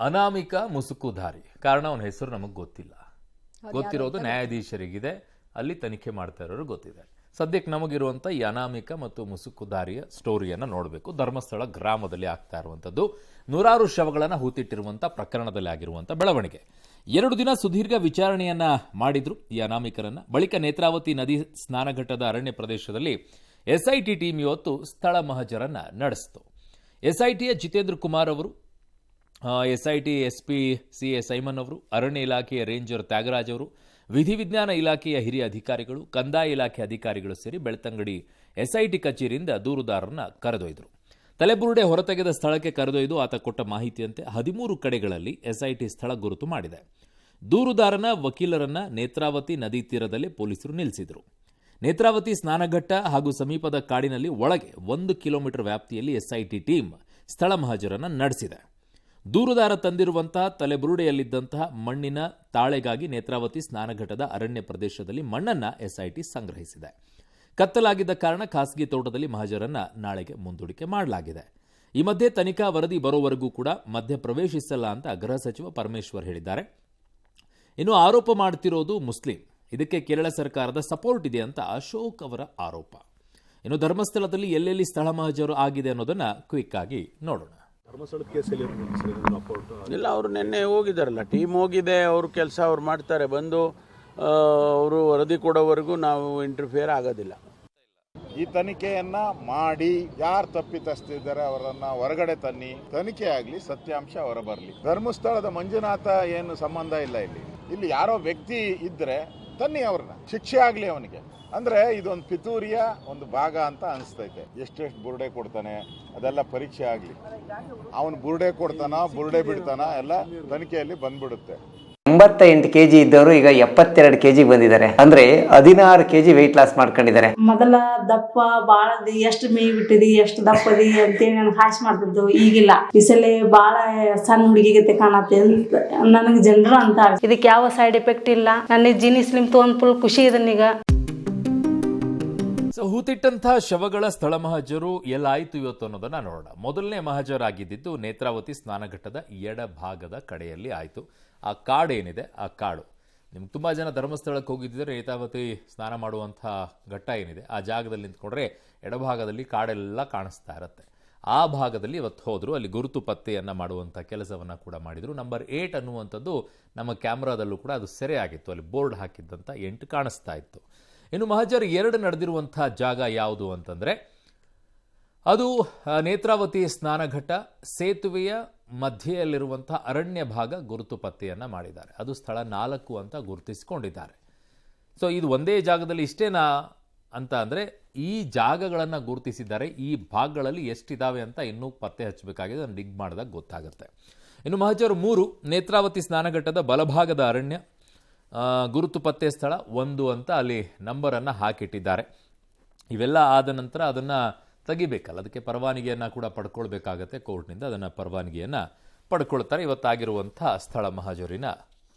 ಅನಾಮಿಕ ಮುಸುಕುಧಾರಿ. ಕಾರಣ ಅವನ ಹೆಸರು ನಮಗೆ ಗೊತ್ತಿಲ್ಲ. ಗೊತ್ತಿರೋದು ನ್ಯಾಯಾಧೀಶರಿಗಿದೆ, ಅಲ್ಲಿ ತನಿಖೆ ಮಾಡ್ತಾ ಇರೋರು ಗೊತ್ತಿದೆ. ಸದ್ಯಕ್ಕೆ ನಮಗಿರುವಂಥ ಈ ಅನಾಮಿಕ ಮತ್ತು ಮುಸುಕುಧಾರಿಯ ಸ್ಟೋರಿಯನ್ನು ನೋಡಬೇಕು. ಧರ್ಮಸ್ಥಳ ಗ್ರಾಮದಲ್ಲಿ ಆಗ್ತಾ ಇರುವಂಥದ್ದು, ನೂರಾರು ಶವಗಳನ್ನು ಹೂತಿಟ್ಟಿರುವಂಥ ಪ್ರಕರಣದಲ್ಲಿ ಆಗಿರುವಂಥ ಬೆಳವಣಿಗೆ. 2 ದಿನ ಸುದೀರ್ಘ ವಿಚಾರಣೆಯನ್ನ ಮಾಡಿದ್ರು ಈ ಅನಾಮಿಕರನ್ನ. ಬಳಿಕ ನೇತ್ರಾವತಿ ನದಿ ಸ್ನಾನಘಟ್ಟದ ಅರಣ್ಯ ಪ್ರದೇಶದಲ್ಲಿ ಎಸ್ಐಟಿ ಟೀಮ್ ಇವತ್ತು ಸ್ಥಳ ಮಹಜರನ್ನ ನಡೆಸಿತು. ಎಸ್ಐಟಿಯ ಜಿತೇಂದ್ರ ಕುಮಾರ್ ಅವರು, ಎಸ್ಐಟಿ ಎಸ್ಪಿ ಸಿಎ ಸೈಮನ್ ಅವರು, ಅರಣ್ಯ ಇಲಾಖೆಯ ರೇಂಜರ್ ತ್ಯಾಗರಾಜ್ ಅವರು, ವಿಧಿವಿಜ್ಞಾನ ಇಲಾಖೆಯ ಹಿರಿಯ ಅಧಿಕಾರಿಗಳು, ಕಂದಾಯ ಇಲಾಖೆ ಅಧಿಕಾರಿಗಳು ಸೇರಿ ಬೆಳ್ತಂಗಡಿ ಎಸ್ಐಟಿ ಕಚೇರಿಯಿಂದ ದೂರುದಾರರನ್ನ ಕರೆದೊಯ್ದರು. ತಲೆಬುರುಡೆ ಹೊರತೆಗೆದ ಸ್ಥಳಕ್ಕೆ ಕರೆದೊಯ್ದು ಆತ ಕೊಟ್ಟ ಮಾಹಿತಿಯಂತೆ 13 ಕಡೆಗಳಲ್ಲಿ ಎಸ್ಐಟಿ ಸ್ಥಳ ಗುರುತು ಮಾಡಿದೆ. ದೂರುದಾರನ ವಕೀಲರನ್ನ ನೇತ್ರಾವತಿ ನದಿ ತೀರದಲ್ಲಿ ಪೊಲೀಸರು ನಿಲ್ಲಿಸಿದರು. ನೇತ್ರಾವತಿ ಸ್ನಾನಘಟ್ಟ ಹಾಗೂ ಸಮೀಪದ ಕಾಡಿನಲ್ಲಿ ಒಳಗೆ 1 ಕಿಲೋಮೀಟರ್ ವ್ಯಾಪ್ತಿಯಲ್ಲಿ ಎಸ್ಐಟಿ ಟೀಮ್ ಸ್ಥಳ ಮಹಜರನ್ನು ನಡೆಸಿದೆ. ದೂರುದಾರ ತಂದಿರುವಂತಹ ತಲೆಬುರುಡೆಯಲ್ಲಿದ್ದಂತಹ ಮಣ್ಣಿನ ತಾಳೆಗಾಗಿ ನೇತ್ರಾವತಿ ಸ್ನಾನಘಟ್ಟದ ಅರಣ್ಯ ಪ್ರದೇಶದಲ್ಲಿ ಮಣ್ಣನ್ನು ಎಸ್ಐಟಿ ಸಂಗ್ರಹಿಸಿದೆ. ಕತ್ತಲಾಗಿದ್ದ ಕಾರಣ ಖಾಸಗಿ ತೋಟದಲ್ಲಿ ಮಹಜರನ್ನ ನಾಳೆಗೆ ಮುಂದೂಡಿಕೆ ಮಾಡಲಾಗಿದೆ. ಈ ಮಧ್ಯೆ ತನಿಖಾ ವರದಿ ಬರೋವರೆಗೂ ಕೂಡ ಮಧ್ಯ ಪ್ರವೇಶಿಸಲ್ಲ ಅಂತ ಗೃಹ ಸಚಿವ ಪರಮೇಶ್ವರ್ ಹೇಳಿದ್ದಾರೆ. ಇನ್ನು ಆರೋಪ ಮಾಡ್ತಿರೋದು ಮುಸ್ಲಿಂ, ಇದಕ್ಕೆ ಕೇರಳ ಸರ್ಕಾರದ ಸಪೋರ್ಟ್ ಇದೆ ಅಂತ ಅಶೋಕ್ ಅವರ ಆರೋಪ. ಇನ್ನು ಧರ್ಮಸ್ಥಳದಲ್ಲಿ ಎಲ್ಲೆಲ್ಲಿ ಸ್ಥಳ ಮಹಜರು ಆಗಿದೆ ಅನ್ನೋದನ್ನ ಕ್ವಿಕ್ ಆಗಿ ನೋಡೋಣ. ಇಲ್ಲ, ಅವರು ನಿನ್ನೆ ಹೋಗಿದ್ದಾರಲ್ಲ, ಟೀಮ್ ಹೋಗಿದೆ, ಅವ್ರ ಕೆಲಸ ಅವ್ರು ಮಾಡ್ತಾರೆ. ಬಂದು ಅವರು ವರದಿ ಕೊಡೋವರೆಗೂ ನಾವು ಇಂಟರ್ಫಿಯರ್ ಆಗೋದಿಲ್ಲ. ಈ ತನಿಖೆಯನ್ನ ಮಾಡಿ ಯಾರು ತಪ್ಪಿತಸ್ಥರಿದ್ದಾರೆ ಅವರನ್ನ ಹೊರಗಡೆ ತನ್ನಿ, ತನಿಖೆ ಆಗಲಿ, ಸತ್ಯಾಂಶ ಹೊರಬರಲಿ. ಧರ್ಮಸ್ಥಳದ ಮಂಜುನಾಥ ಏನು ಸಂಬಂಧ ಇಲ್ಲ. ಇಲ್ಲಿ ಯಾರೋ ವ್ಯಕ್ತಿ ಇದ್ರೆ ತನ್ನಿ, ಅವ್ರನ್ನ ಶಿಕ್ಷೆ ಆಗ್ಲಿ ಅವನಿಗೆ. ಅಂದ್ರೆ ಇದೊಂದು ಪಿತೂರಿಯ ಒಂದು ಭಾಗ ಅಂತ ಅನಿಸ್ತೈತೆ. ಎಷ್ಟೆಷ್ಟು ಬುರುಡೆ ಕೊಡ್ತಾನೆ ಅದೆಲ್ಲ ಪರೀಕ್ಷೆ ಆಗ್ಲಿ. ಅವನು ಬುರುಡೆ ಕೊಡ್ತಾನ, ಬುರುಡೆ ಬಿಡ್ತಾನ, ಎಲ್ಲ ತನಿಖೆಯಲ್ಲಿ ಬಂದ್ಬಿಡುತ್ತೆ. 88 kg ಇದ್ದವರು ಈಗ 72 kg ಬಂದಿದ್ದಾರೆ. ಅಂದ್ರೆ 16 kg ವೆಯ್ಟ್ ಲಾಸ್ ಮಾಡ್ಕೊಂಡಿದ್ದಾರೆ. ಮೊದಲ ದಪ್ಪ ಬಾಳದಿ, ಎಷ್ಟು ಮೇಯ್ ಬಿಟ್ಟಿದಿ, ಎಷ್ಟು ದಪ್ಪದಿ ಅಂತೇಳಿ ನನ್ಗೆ ಹಾಸ್ ಮಾಡ್ತಿದ್ದು. ಈಗಿಲ್ಲ, ಈ ಸಲ ಬಾಳ ಸಣ್ಣ ಹುಡುಗಿಗತೆ ಕಾಣತ್ತೆ ನನಗೆ ಜನರು ಅಂತ. ಇದಕ್ಕೆ ಯಾವ ಸೈಡ್ ಎಫೆಕ್ಟ್ ಇಲ್ಲ. ನನ್ನ ಜೀನಿ ಸ್ಲಿಮ್ ತೊಗೊಂಡ್ ಫುಲ್ ಖುಷಿ ಇದನ್ನೀಗ. ಹೂತಿಟ್ಟಂತಹ ಶವಗಳ ಸ್ಥಳ ಮಹಜರು ಎಲ್ಲಾಯಿತು ಇವತ್ತು ಅನ್ನೋದನ್ನ ನೋಡೋಣ. ಮೊದಲನೇ ಮಹಜರ್ ಆಗಿದ್ದು ನೇತ್ರಾವತಿ ಸ್ನಾನಘಟ್ಟದ ಎಡಭಾಗದ ಕಡೆಯಲ್ಲಿ ಆಯಿತು. ಆ ಕಾಡು ಏನಿದೆ, ಆ ಕಾಡು ನಿಮ್ಗೆ ತುಂಬ ಜನ ಧರ್ಮಸ್ಥಳಕ್ಕೆ ಹೋಗಿದ್ದರೆ ನೇತ್ರಾವತಿ ಸ್ನಾನ ಮಾಡುವಂಥ ಘಟ್ಟ ಏನಿದೆ ಆ ಜಾಗದಲ್ಲಿ ನಿಂತ್ಕೊಂಡ್ರೆ ಎಡಭಾಗದಲ್ಲಿ ಕಾಡೆಲ್ಲ ಕಾಣಿಸ್ತಾ ಇರುತ್ತೆ. ಆ ಭಾಗದಲ್ಲಿ ಇವತ್ತು ಹೋದರು. ಅಲ್ಲಿ ಗುರುತು ಪತ್ತೆಯನ್ನು ಮಾಡುವಂಥ ಕೆಲಸವನ್ನು ಕೂಡ ಮಾಡಿದರು. ನಂಬರ್ 8 ಅನ್ನುವಂಥದ್ದು ನಮ್ಮ ಕ್ಯಾಮ್ರಾದಲ್ಲೂ ಕೂಡ ಅದು ಸೆರೆ ಆಗಿತ್ತು. ಅಲ್ಲಿ ಬೋರ್ಡ್ ಹಾಕಿದ್ದಂಥ 8 ಕಾಣಿಸ್ತಾ ಇತ್ತು. ಇನ್ನು ಮಹಜರ್ 2 ನಡೆದಿರುವಂಥ ಜಾಗ ಯಾವುದು ಅಂತಂದರೆ ಅದು ನೇತ್ರಾವತಿ ಸ್ನಾನಘಟ್ಟ ಸೇತುವೆಯ ಮಧ್ಯೆಯಲ್ಲಿರುವಂಥ ಅರಣ್ಯ ಭಾಗ ಗುರುತು ಪತ್ತೆಯನ್ನು ಮಾಡಿದ್ದಾರೆ. ಅದು ಸ್ಥಳ 4 ಅಂತ ಗುರುತಿಸಿಕೊಂಡಿದ್ದಾರೆ. ಸೊ ಇದು ಒಂದೇ ಜಾಗದಲ್ಲಿ ಇಷ್ಟೇನಾ ಅಂತ ಅಂದರೆ ಈ ಜಾಗಗಳನ್ನು ಗುರುತಿಸಿದ್ದಾರೆ. ಈ ಭಾಗಗಳಲ್ಲಿ ಎಷ್ಟಿದ್ದಾವೆ ಅಂತ ಇನ್ನೂ ಪತ್ತೆ ಹಚ್ಚಬೇಕಾಗಿದೆ. ಅದನ್ನು ಡಿಗ್ ಮಾಡಿದಾಗ ಗೊತ್ತಾಗುತ್ತೆ. ಇನ್ನು ಮಹಜರ್ 3 ನೇತ್ರಾವತಿ ಸ್ನಾನಘಟ್ಟದ ಬಲಭಾಗದ ಅರಣ್ಯ ಗುರುತು ಪತ್ತೆ ಸ್ಥಳ 1 ಅಂತ ಅಲ್ಲಿ ನಂಬರನ್ನು ಹಾಕಿಟ್ಟಿದ್ದಾರೆ. ಇವೆಲ್ಲ ಆದ ನಂತರ ಅದನ್ನು ತೆಗಿಬೇಕಲ್ಲ, ಅದಕ್ಕೆ ಪರವಾನಗಿಯನ್ನು ಕೂಡ ಪಡ್ಕೊಳ್ಬೇಕಾಗತ್ತೆ ಕೋರ್ಟ್ನಿಂದ. ಅದನ್ನು ಪರವಾನಗಿಯನ್ನು ಪಡ್ಕೊಳ್ತಾರೆ. ಇವತ್ತಾಗಿರುವಂಥ ಸ್ಥಳ ಮಹಜರಿನ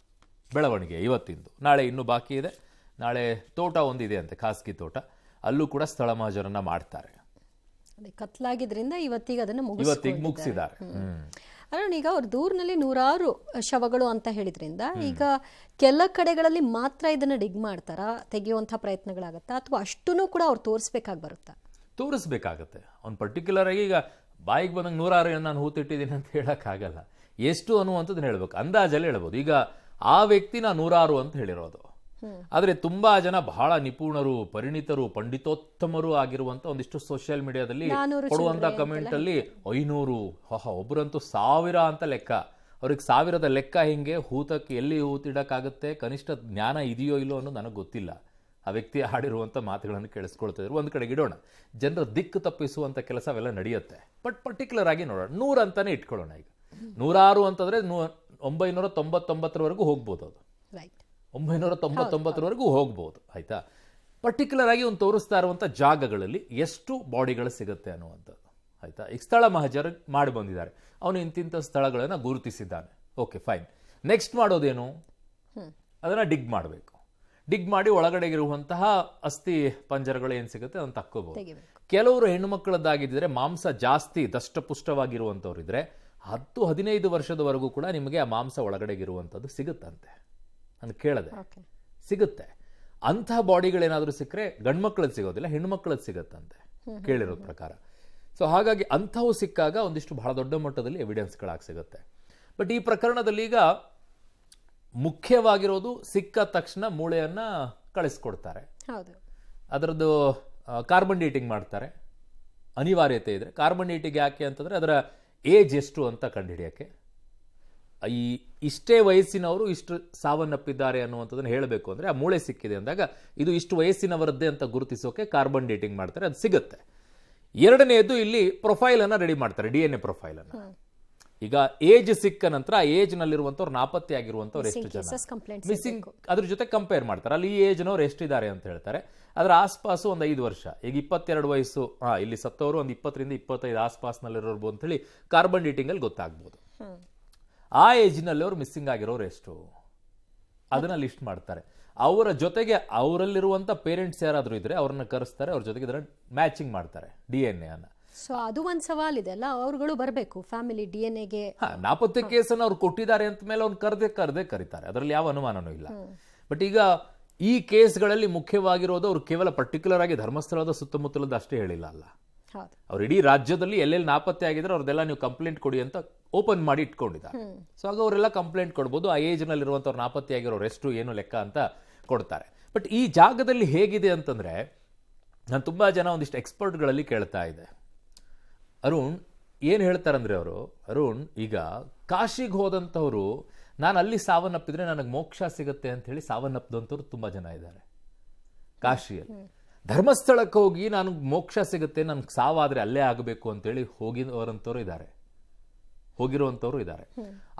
ಬೆಳವಣಿಗೆ ಇವತ್ತಿಂದು. ನಾಳೆ ಇನ್ನೂ ಬಾಕಿ ಇದೆ. ನಾಳೆ ತೋಟ ಒಂದಿದೆ ಅಂತೆ, ಖಾಸಗಿ ತೋಟ, ಅಲ್ಲೂ ಕೂಡ ಸ್ಥಳ ಮಹಜರನ್ನು ಮಾಡ್ತಾರೆ. ಕತ್ಲಾಗಿದ್ರಿಂದ ಇವತ್ತಿಗೆ ಅದನ್ನು ಮುಗಿಸಿದ್ದಾರೆ. ಅರುಣ್, ಈಗ ಅವ್ರ ದೂರಿನಲ್ಲಿ ನೂರಾರು ಶವಗಳು ಅಂತ ಹೇಳಿದ್ರಿಂದ ಈಗ ಕೆಲ ಕಡೆಗಳಲ್ಲಿ ಮಾತ್ರ ಇದನ್ನ ಡಿಗ್ ಮಾಡ್ತಾರಾ, ತೆಗೆಯುವಂಥ ಪ್ರಯತ್ನಗಳಾಗತ್ತಾ, ಅಥವಾ ಅಷ್ಟೂ ಕೂಡ ಅವ್ರು ತೋರಿಸ್ಬೇಕಾಗತ್ತೆ. ಅವ್ನು ಪರ್ಟಿಕ್ಯುಲರ್ ಆಗಿ ಈಗ ಬಾಯಿಗೆ ಬಂದಂಗೆ 106 ನಾನು ಹೂತಿಟ್ಟಿದ್ದೀನಿ ಅಂತ ಹೇಳೋಕ್ಕಾಗಲ್ಲ. ಎಷ್ಟು ಅನ್ನುವಂಥದ್ದನ್ನ ಹೇಳ್ಬೇಕು, ಅಂದಾಜಲ್ಲಿ ಹೇಳ್ಬೋದು. ಈಗ ಆ ವ್ಯಕ್ತಿ 106 ಅಂತ ಹೇಳಿರೋದು. ಆದರೆ ತುಂಬಾ ಜನ ಬಹಳ ನಿಪುಣರು, ಪರಿಣಿತರು, ಪಂಡಿತೋತ್ತಮರು ಆಗಿರುವಂತ ಒಂದಿಷ್ಟು ಸೋಷಿಯಲ್ ಮೀಡಿಯಾದಲ್ಲಿ ಕೊಡುವಂತ ಕಮೆಂಟ್ ಅಲ್ಲಿ 500, ಒಬ್ಬರಂತೂ 1000 ಅಂತ ಲೆಕ್ಕ. ಅವ್ರಿಗೆ 1000ದ ಲೆಕ್ಕ ಹೆಂಗೆ, ಹೂತಕ್ಕೆ ಎಲ್ಲಿ ಹೂತಿಡಕ್ಕಾಗತ್ತೆ, ಕನಿಷ್ಠ ಜ್ಞಾನ ಇದೆಯೋ ಇಲ್ಲೋ ಅನ್ನೋದು ನನಗೆ ಗೊತ್ತಿಲ್ಲ. ಆ ವ್ಯಕ್ತಿ ಆಡಿರುವಂಥ ಮಾತುಗಳನ್ನು ಕೇಳಿಸ್ಕೊಳ್ತಾ ಇದ್ರು. ಒಂದು ಕಡೆಗೆ ಇಡೋಣ, ಜನರ ದಿಕ್ಕು ತಪ್ಪಿಸುವಂಥ ಕೆಲಸ ಅವೆಲ್ಲ ನಡೆಯುತ್ತೆ. ಬಟ್ ಪರ್ಟಿಕ್ಯುಲರ್ ಆಗಿ ನೋಡೋಣ, 100 ಅಂತಾನೆ ಇಟ್ಕೊಳ್ಳೋಣ. ಈಗ 106 ಅಂತಂದ್ರೆ 999ವರೆಗೂ ಹೋಗ್ಬೋದು. ಅದು 999ವರೆಗೂ ಹೋಗ್ಬೋದು, ಆಯ್ತಾ. ಪರ್ಟಿಕ್ಯುಲರ್ ಆಗಿ ಒಂದು ತೋರಿಸ್ತಾ ಇರುವಂಥ ಜಾಗಗಳಲ್ಲಿ ಎಷ್ಟು ಬಾಡಿಗಳು ಸಿಗುತ್ತೆ ಅನ್ನುವಂಥದ್ದು, ಆಯ್ತಾ. ಈಗ ಸ್ಥಳ ಮಹಜರ್ ಮಾಡಿ ಬಂದಿದ್ದಾರೆ, ಅವನು ಇಂತಿಂಥ ಸ್ಥಳಗಳನ್ನು ಗುರುತಿಸಿದ್ದಾನೆ. Okay, fine. ನೆಕ್ಸ್ಟ್ ಮಾಡೋದೇನು, ಅದನ್ನು ಡಿಗ್ ಮಾಡಬೇಕು. ಡಿಗ್ ಮಾಡಿ ಒಳಗಡೆಗಿರುವಂತಹ ಅಸ್ಥಿ ಪಂಜರಗಳು ಏನು ಸಿಗುತ್ತೆ ಅದನ್ನು ತಕ್ಕೋಬಹುದು. ಕೆಲವರು ಹೆಣ್ಣು ಮಕ್ಕಳದ್ದಾಗಿದ್ದರೆ, ಮಾಂಸ ಜಾಸ್ತಿ ದಷ್ಟಪುಷ್ಟವಾಗಿರುವಂಥವ್ರಿದ್ರೆ 10-15 ವರ್ಷದವರೆಗೂ ಕೂಡ ನಿಮಗೆ ಆ ಮಾಂಸ ಒಳಗಡೆಗಿರುವಂಥದ್ದು ಸಿಗುತ್ತಂತೆ. ನಾನು ಕೇಳಿದೆ, ಓಕೆ. ಸಿಗುತ್ತೆ. ಅಂತಹ ಬಾಡಿಗಳೇನಾದರೂ ಸಿಕ್ಕರೆ ಗಂಡ್ಮಕ್ಳದ್ದು ಸಿಗೋದಿಲ್ಲ, ಹೆಣ್ಮಕ್ಳದ್ದು ಸಿಗುತ್ತಂತೆ ಕೇಳಿರೋ ಪ್ರಕಾರ. ಸೊ ಹಾಗಾಗಿ ಅಂಥವು ಸಿಕ್ಕಾಗ ಒಂದಿಷ್ಟು ಬಹಳ ದೊಡ್ಡ ಮಟ್ಟದಲ್ಲಿ ಎವಿಡೆನ್ಸ್ಗಳಾಗಿ ಸಿಗುತ್ತೆ. ಬಟ್ ಈ ಪ್ರಕರಣದಲ್ಲಿ ಈಗ ಮುಖ್ಯವಾಗಿರೋದು ಸಿಕ್ಕ ತಕ್ಷಣ ಮೂಳೆಯನ್ನ ಕಳಿಸ್ಕೊಡ್ತಾರೆ. ಹೌದು. ಅದರದ್ದು ಕಾರ್ಬನ್ ಡೇಟಿಂಗ್ ಮಾಡ್ತಾರೆ, ಅನಿವಾರ್ಯತೆ ಇದ್ರೆ. ಕಾರ್ಬನ್ ಡೇಟಿಂಗ್ ಯಾಕೆ ಅಂತಂದ್ರೆ ಅದರ ಏಜ್ ಎಷ್ಟು ಅಂತ ಕಂಡುಹಿಡಿಯೋಕ್ಕೆ. ಇಷ್ಟೇ ವಯಸ್ಸಿನವರು ಇಷ್ಟು ಸಾವನ್ನಪ್ಪಿದ್ದಾರೆ ಅನ್ನುವಂಥದ್ದನ್ನು ಹೇಳಬೇಕು ಅಂದರೆ ಆ ಮೂಳೆ ಸಿಕ್ಕಿದೆ ಅಂದಾಗ ಇದು ಇಷ್ಟು ವಯಸ್ಸಿನವರದ್ದೇ ಅಂತ ಗುರುತಿಸೋಕೆ ಕಾರ್ಬನ್ ಡೇಟಿಂಗ್ ಮಾಡ್ತಾರೆ, ಅದು ಸಿಗುತ್ತೆ. ಎರಡನೆಯದು ಇಲ್ಲಿ ಪ್ರೊಫೈಲ್ ಅನ್ನ ರೆಡಿ ಮಾಡ್ತಾರೆ, DNA ಪ್ರೊಫೈಲ್ ಅನ್ನ. ಈಗ ಏಜ್ ಸಿಕ್ಕ ನಂತರ ಆ ಏಜ್ ನಲ್ಲಿರುವಂತವ್ರು ನಾಪತ್ತೆ ಆಗಿರುವಂತವ್ರು ಎಷ್ಟು ಜನ ಮಿಸ್ಸಿಂಗ್, ಅದ್ರ ಜೊತೆ ಕಂಪೇರ್ ಮಾಡ್ತಾರೆ. ಅಲ್ಲಿ ಈ ಏಜ್ನವ್ರು ಎಷ್ಟಿದ್ದಾರೆ ಅಂತ ಹೇಳ್ತಾರೆ. ಅದರ ಆಸ್ಪಾಸು ಒಂದು 5 ವರ್ಷ, ಈಗ 22 ವಯಸ್ಸು, ಇಲ್ಲಿ ಸತ್ತವರು ಒಂದು 20-25 ಆಸ್ಪಾಸ್ನಲ್ಲಿರೋರ್ಬೋದು ಅಂತೇಳಿ ಕಾರ್ಬನ್ ಡೇಟಿಂಗ್ ಅಲ್ಲಿ ಗೊತ್ತಾಗ್ಬೋದು. ಆ ಏಜ್ನಲ್ಲಿ ಅವ್ರು ಮಿಸ್ಸಿಂಗ್ ಆಗಿರೋರು ಎಷ್ಟು ಅದನ್ನ ಲಿಸ್ಟ್ ಮಾಡ್ತಾರೆ. ಅವರ ಜೊತೆಗೆ ಅವರಲ್ಲಿರುವಂತ ಪೇರೆಂಟ್ಸ್ ಯಾರಾದ್ರೂ ಇದ್ರೆ ಅವ್ರನ್ನ ಕರೆಸ್ತಾರೆ, ಅವ್ರ ಜೊತೆಗೆ ಇದನ್ನ ಮ್ಯಾಚಿಂಗ್ ಮಾಡ್ತಾರೆ DNA ಅನ್ನ. ಸೊ ಅದು ಒಂದು ಸವಾಲಿದೆ ಅಲ್ಲ, ಅವ್ರುಗಳು ಬರಬೇಕು ಫ್ಯಾಮಿಲಿ DNA-ಗೆ. ನಾಪತ್ತೆ ಕೇಸನ್ನು ಅವ್ರು ಕೊಟ್ಟಿದ್ದಾರೆ ಅಂತ ಮೇಲೆ ಅವ್ನು ಕರೆದೇ ಕರೀತಾರೆ, ಅದರಲ್ಲಿ ಯಾವ ಅನುಮಾನನೂ ಇಲ್ಲ. ಬಟ್ ಈಗ ಈ ಕೇಸ್ಗಳಲ್ಲಿ ಮುಖ್ಯವಾಗಿರೋದು ಅವ್ರು ಕೇವಲ ಪರ್ಟಿಕ್ಯುಲರ್ ಆಗಿ ಧರ್ಮಸ್ಥಳದ ಸುತ್ತಮುತ್ತಲದ ಅಷ್ಟೇ ಹೇಳಿಲ್ಲ ಅಲ್ಲ, ಅವ್ರು ಇಡೀ ರಾಜ್ಯದಲ್ಲಿ ಎಲ್ಲೆಲ್ಲಿ ನಾಪತ್ತೆ ಆಗಿದ್ರೆ ಅವ್ರದ್ದೆಲ್ಲ ನೀವು ಕಂಪ್ಲೇಂಟ್ ಕೊಡಿ ಅಂತ ಓಪನ್ ಮಾಡಿ ಇಟ್ಕೊಂಡಿದ್ದಾರೆ. ಸೊ ಆಗ ಅವರೆಲ್ಲ ಕಂಪ್ಲೇಂಟ್ ಕೊಡ್ಬೋದು. ಆ ಏಜ್ ನಲ್ಲಿರುವಂತವ್ರು ನಾಪತ್ತೆ ಆಗಿರೋರು ಎಷ್ಟು ಏನು ಲೆಕ್ಕ ಅಂತ ಕೊಡ್ತಾರೆ. ಬಟ್ ಈ ಜಾಗದಲ್ಲಿ ಹೇಗಿದೆ ಅಂತಂದ್ರೆ, ನಾನು ತುಂಬಾ ಜನ ಒಂದಿಷ್ಟು ಎಕ್ಸ್ಪರ್ಟ್ಗಳಲ್ಲಿ ಕೇಳ್ತಾ ಇದ್ದೆ, ಅರುಣ್ ಏನು ಹೇಳ್ತಾರಂದ್ರೆ ಅವರು, ಅರುಣ್ ಈಗ ಕಾಶಿಗೆ ಹೋದಂಥವ್ರು ನಾನು ಅಲ್ಲಿ ಸಾವನ್ನಪ್ಪಿದ್ರೆ ನನಗೆ ಮೋಕ್ಷ ಸಿಗುತ್ತೆ ಅಂತ ಹೇಳಿ ಸಾವನ್ನಪ್ಪದಂಥವ್ರು ತುಂಬಾ ಜನ ಇದ್ದಾರೆ ಕಾಶಿಯಲ್ಲಿ. ಧರ್ಮಸ್ಥಳಕ್ಕೆ ಹೋಗಿ ನನಗೆ ಮೋಕ್ಷ ಸಿಗುತ್ತೆ, ನನಗೆ ಸಾವಾದ್ರೆ ಅಲ್ಲೇ ಆಗಬೇಕು ಅಂತೇಳಿ ಹೋಗಿರೋಂಥವ್ರು ಇದ್ದಾರೆ.